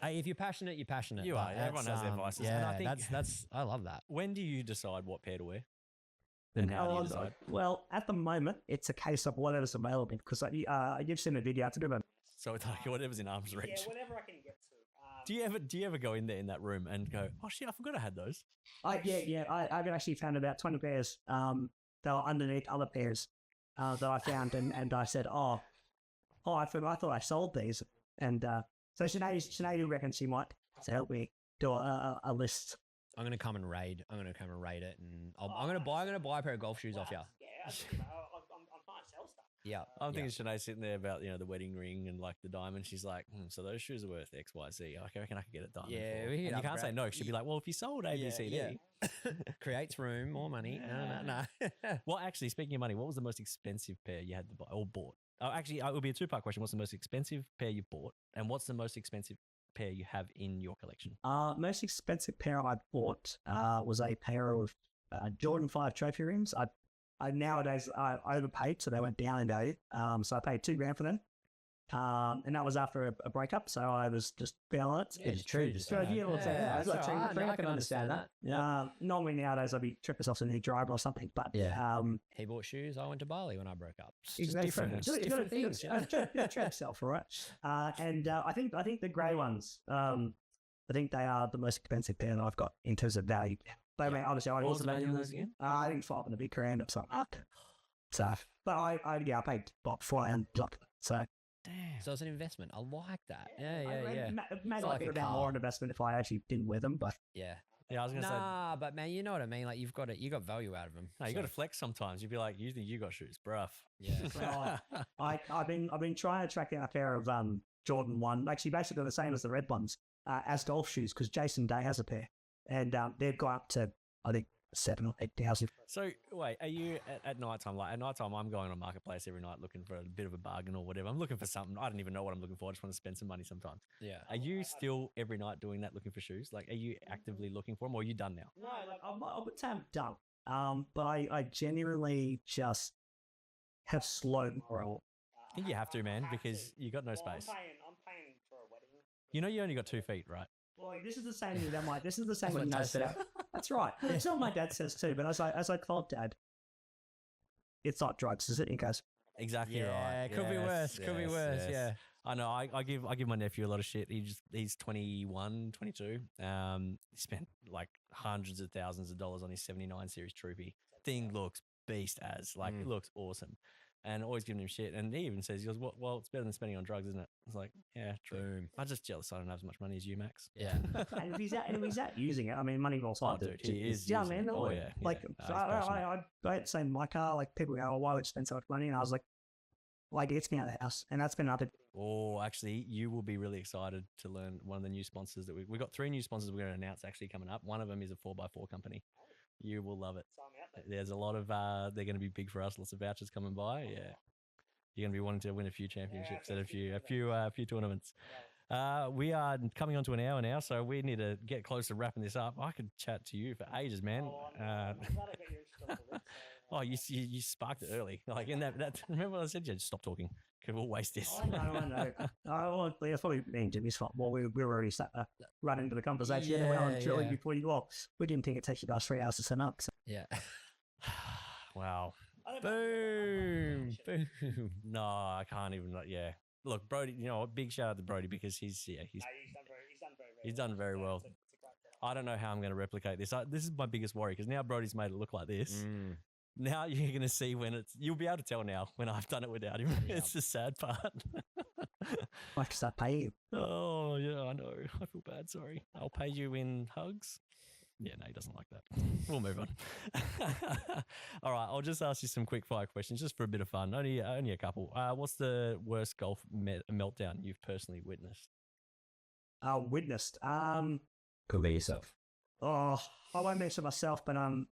B: Hey, if you're passionate, you're passionate.
A: You
B: but
A: are. Everyone
B: that's,
A: has their vices. And
B: Yeah,
A: I think-
B: that's I love that.
A: When do you decide what pair to wear? And how do you decide?
C: Well, at the moment, it's a case of whatever's available because you've seen the video. It's a bit of a
A: So it's like whatever's in arm's reach.
C: whatever I can get to.
A: Do you ever go in there in that room and go, oh shit, I forgot I had those?
C: I've actually found about 20 pairs. They were underneath other pairs that I found, and I said, I thought I sold these, and so Sinead reckons she might help me do a list.
B: I'm gonna come and raid. I'm gonna come and raid it, and I'm gonna buy a pair of golf shoes off you.
C: Yeah, I'm trying to sell stuff.
B: Yeah,
A: I'm thinking Sinead sitting there about the wedding ring and like the diamond. She's like, so those shoes are worth X, Y, Z. I reckon I could get a diamond.
B: Yeah,
A: for.
B: we
A: And
B: could
A: you can't say
B: upgrade-
A: no. She'd be like, well, if you sold A, B, C, D.
B: creates room, more money. No.
A: Well, actually, speaking of money, what was the most expensive pair you had to buy or bought? Oh, actually, it would be a 2-part question. What's the most expensive pair you bought, and what's the most expensive pair you have in your collection?
C: Most expensive pair I bought was a pair of Jordan 5 trophy rings. I nowadays I overpaid, so they went down in value. So I paid $2,000 for them, and that was after a breakup. So I was just feeling it.
D: It's true. Just
C: So yeah, well,
D: yeah,
C: it's
D: that's
C: like
D: all right. I can understand that.
C: Normally nowadays I'd be tripping myself to a new driver or something, but
D: Yeah.
B: He bought shoes. I went to Bali when I broke up. It's just
C: exactly.
B: different. It's different things. You know?
C: Trap yourself, all right. And I think the grey ones. I think they are the most expensive pair that I've got in terms of value. But I mean, obviously, I
A: What was
C: also
A: the value of those again?
C: I think $5 and a big grand or something. So, but I paid about $400. So
A: Damn.
B: So it's an investment. I like that. Yeah.
C: maybe
B: like
C: I
B: a
C: could have been
B: car.
C: more an investment if I actually didn't wear them. But
B: Yeah.
A: Yeah, I was gonna say.
B: Nah, but man, you know what I mean. Like you got value out of them.
A: No, you got to flex sometimes. You'd be like, you think you got shoes, bruv.
B: Yeah.
C: I've been trying to track down a pair of Jordan 1, actually basically the same as the red ones, as golf shoes because Jason Day has a pair, and they've gone up to I think 7,000 or 8,000.
A: So wait, are you at night time? Like at night time, I'm going on Marketplace every night looking for a bit of a bargain or whatever. I'm looking for something. I don't even know what I'm looking for. I just want to spend some money sometimes.
B: Yeah.
A: Are you still every night doing that, looking for shoes? Like, are you actively looking for them, or are you done now?
C: No, like I would say I'm done. But I genuinely just have slowed morale.
A: I think you have to, man, because you got no space.
C: I'm paying for a wedding.
A: You know, you only got 2 feet, right?
C: Well, this is the same thing that this is the same
D: That's
C: with
D: what
C: no
D: Dad said.
C: setup. That's right. It's what my dad says too. But as I told Dad, it's not drugs, is it? He goes,
A: Exactly
B: Yeah,
A: right.
B: could be worse. Could be worse. Yeah.
A: I know. I give my nephew a lot of shit. He's 21, 22. He spent like hundreds of thousands of dollars on his 79 series Troopy. Thing looks beast as it looks awesome, and always giving him shit. And he even says, he goes, well, it's better than spending on drugs, isn't it? It's like, yeah, true.
B: Boom.
A: I'm just jealous I don't have as much money as you, Max.
B: Yeah.
C: and if he's out using it, I mean, money goes
A: Oh,
C: on.
A: dude, he is.
C: Yeah,
A: using
C: man.
A: it. Oh, yeah.
C: Like,
A: yeah.
C: so
A: He's passionate.
C: I had the same in my car. Like, people go, oh, why would you spend so much money? And I was like, it's me out of the house. And that's been another.
A: Oh, actually, you will be really excited to learn one of the new sponsors that we got 3 new sponsors we're going to announce actually coming up. One of them is a 4x4 company. You will love it. There's a lot of, they're going to be big for us. Lots of vouchers coming by. Yeah. You're going to be wanting to win a few championships and a few tournaments. We are coming on to an hour now, so we need to get close to wrapping this up. I could chat to you for ages, man. Oh, you sparked it early. Like in that remember what I said? Yeah, just stop talking. Because we'll waste this.
C: I know. That's probably me and Jimmy's fault. Well, we were already sat right into the conversation.
B: Yeah.
C: Before you walk. We didn't think it takes you guys 3 hours to set up. So.
B: Yeah.
A: Wow.
B: Boom. Boom.
A: No, I can't even. Yeah. Look, Brody. You know what? Big shout out to Brody because he's done very well. I don't know how I'm going to replicate this. This is my biggest worry because now Brody's made it look like this. Now you're going to see you'll be able to tell now when I've done it without him.
B: Yep.
A: It's the sad part.
C: Why does that pay you?
A: Oh, yeah, I know. I feel bad. Sorry. I'll pay you in hugs. Yeah, no, he doesn't like that. We'll move on. All right. I'll just ask you some quick fire questions just for a bit of fun. Only a couple. What's the worst golf meltdown you've personally witnessed?
C: Witnessed.
D: Could be yourself.
C: Oh, I won't mention myself, but I'm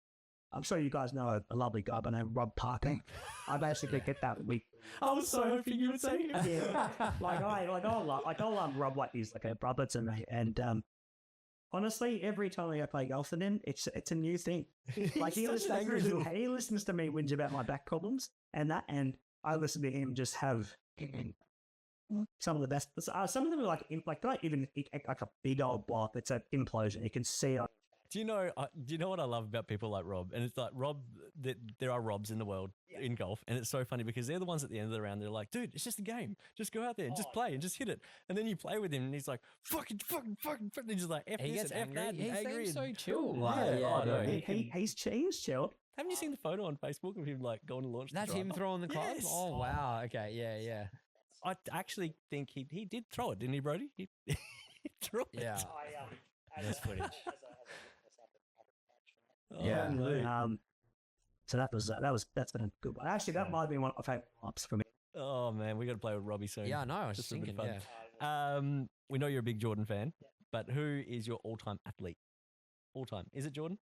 C: sure you guys know a lovely guy by the name of Rob Parker. I basically get that week.
A: I was so hoping you would say him.
C: Yeah, I'll Rob like he's like a brother to me, and honestly, every time I play golf with him, it's a new thing. Like he listens to me whinge about my back problems and I listen to him just have some of the best. Some of them are like not even like a big old block. It's an implosion. You can see it.
A: Do you know what I love about people like Rob? And it's like Rob, there are Robs in the world in golf. And it's so funny because they're the ones at the end of the round. They're like, dude, it's just a game. Just go out there and just play and just hit it. And then you play with him and he's like, fucking. And he's just like, F
B: He
A: this
B: gets
A: and F that.
B: angry.
A: and
B: He
A: angry
B: seems
A: and-
B: so chill.
C: He's chilled.
A: Haven't you seen the photo on Facebook of him like going to launch
B: That's
A: the
B: him
A: driver?
B: throwing the club?
A: Yes.
B: Oh, wow. Okay. Yeah.
A: I actually think he did throw it, didn't he, Brody? He threw it.
B: Yeah. There's footage.
A: Oh,
D: Yeah.
A: no.
C: So that's been a good one. Actually, that might have been one of my favorite ups for me.
A: Oh, man, we got to play with Robbie soon.
B: Yeah, I know. I was
A: Just
B: just
A: for a bit
B: thinking,
A: of
B: yeah.
A: fun. We know you're a big Jordan fan, but who is your all-time athlete? All-time. Is it Jordan?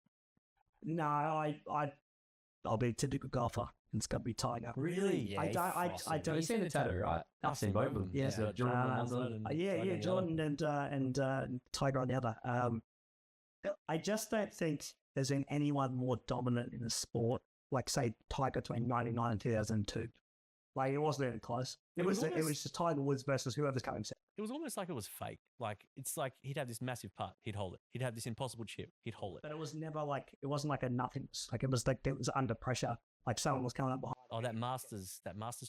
C: No, I'll be a typical golfer. It's got to be Tiger.
A: Really?
B: Yeah,
C: I
B: he's
C: don't.
B: frosty.
C: I don't.
D: You've seen the tattoo, right? I've seen both of them.
C: Yeah.
D: So Jordan on one side and
C: Yeah,
A: Tiger on the other.
C: Jordan and Tiger on the other. I just don't think there's been anyone more dominant in the sport, like say Tiger between 1999 and 2002. Like it wasn't even close. It was just Tiger Woods versus whoever's coming second.
A: It was almost like it was fake. Like it's like he'd have this massive putt, he'd hold it. He'd have this impossible chip, he'd hold it.
C: But it was never like it wasn't like a nothingness. Like it was under pressure. Like someone was coming up behind.
A: Oh, that Masters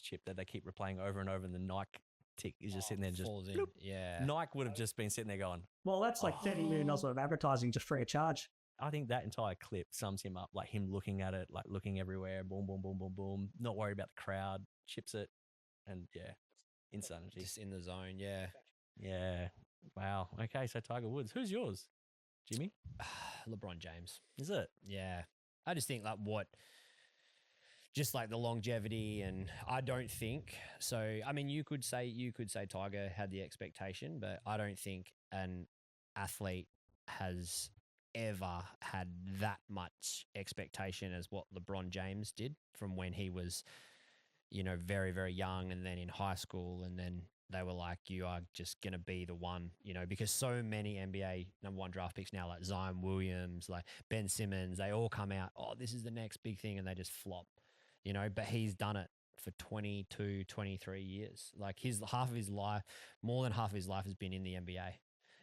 A: chip that they keep replaying over and over, and the Nike tick is just sitting there, just
B: falls in.
A: bloop.
B: Yeah.
A: Nike would have just been sitting there going.
C: Well, that's like $30 million worth of advertising just free of charge.
A: I think that entire clip sums him up, like him looking at it, like looking everywhere, boom, boom, boom, boom, boom, not worried about the crowd, chips it, and yeah, insanity.
B: Just in the zone, yeah.
A: Yeah. Wow. Okay, so Tiger Woods. Who's yours? Jimmy?
B: LeBron James.
A: Is it?
B: Yeah. I just think just like the longevity, and I don't think so. I mean, you could say Tiger had the expectation, but I don't think an athlete has ever had that much expectation as what LeBron James did from when he was, very, very young, and then in high school, and then they were like, you are just going to be the one, because so many NBA number one draft picks now, like Zion Williams, like Ben Simmons, they all come out, oh, this is the next big thing, and they just flop, but he's done it for 22, 23 years. Like more than half of his life has been in the NBA.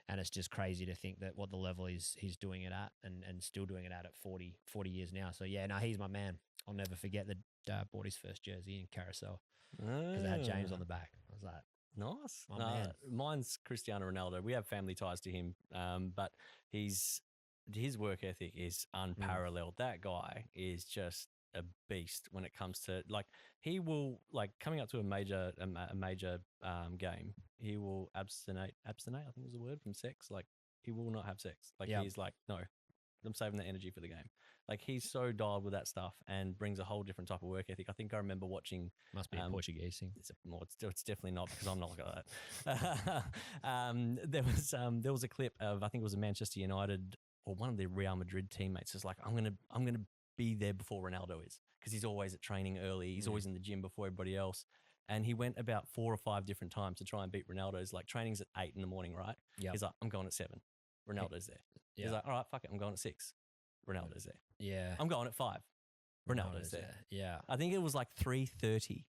B: And it's just crazy to think that what the level he's doing it at and still doing it at 40 years now. So, yeah, no, he's my man. I'll never forget that bought his first jersey in Carousel because it had James on the back. I was like,
A: nice.
B: My man.
A: Mine's Cristiano Ronaldo. We have family ties to him, but his work ethic is unparalleled. That guy is just a beast when it comes to he will coming up to a major game, he will abstinate, I think is the word, from sex. Like he will not have sex. He's like, no, I'm saving that energy for the game. Like he's so dialed with that stuff and brings a whole different type of work ethic. I think I remember watching.
B: Must be a Portuguese thing.
A: It's definitely not, because I'm not like that. There was a clip of, I think it was a Manchester United or one of the Real Madrid teammates. Is like, I'm gonna be there before Ronaldo is, because he's always at training early. He's always in the gym before everybody else. And he went about 4 or 5 different times to try and beat Ronaldo's. Like training's at 8 in the morning, right?
B: Yep.
A: He's like, I'm going at 7. Ronaldo's there.
B: Yeah.
A: He's like, all right, fuck it, I'm going at 6. Ronaldo's there.
B: Yeah.
A: I'm going at 5. Ronaldo's there.
B: Yeah.
A: I think it was like 3:30.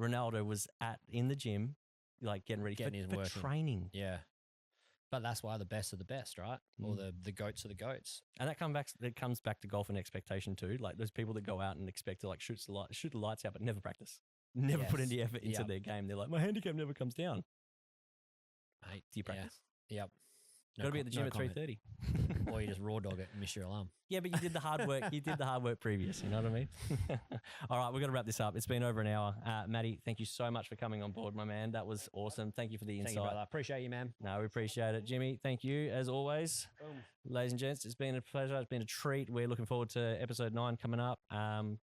A: Ronaldo was in the gym, like getting ready
B: Getting his
A: for
B: work in.
A: training.
B: Yeah. But that's why the best are the best, right? Or the goats are the goats.
A: And that comes back to golf and expectation too. Like those people that go out and expect to like shoot the lights out, but never practice, never put
B: Yes.
A: any effort into their game. They're like, my handicap never comes down.
B: Mate,
A: Do you practice?
B: Yep.
A: Got to be at the gym at 3:30.
B: Or you just raw dog it and miss your alarm.
A: Yeah, but you did the hard work. You did the hard work previous. You know what I mean? All right, we're going to wrap this up. It's been over an hour. Matty, thank you so much for coming on board, my man. That was awesome. Thank you for the insight.
B: Thank you, brother. Appreciate you, man.
A: No, we appreciate it. Jimmy, thank you as always. Ladies and gents, it's been a pleasure. It's been a treat. We're looking forward to episode 9 coming up.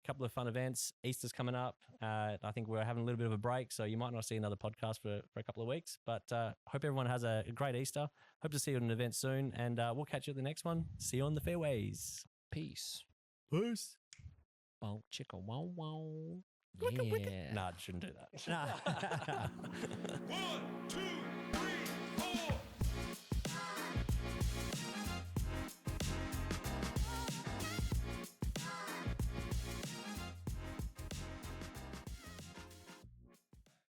A: Couple of fun events. Easter's coming up. I think we're having a little bit of a break, so you might not see another podcast for a couple of weeks. But hope everyone has a great Easter. Hope to see you at an event soon, and we'll catch you at the next one. See you on the fairways.
B: Peace.
A: Peace.
B: Wow, chicka, wow, wow.
A: Wicka, wicka.
B: Yeah.
A: Nah, I shouldn't do that.
E: 1, 2, 3.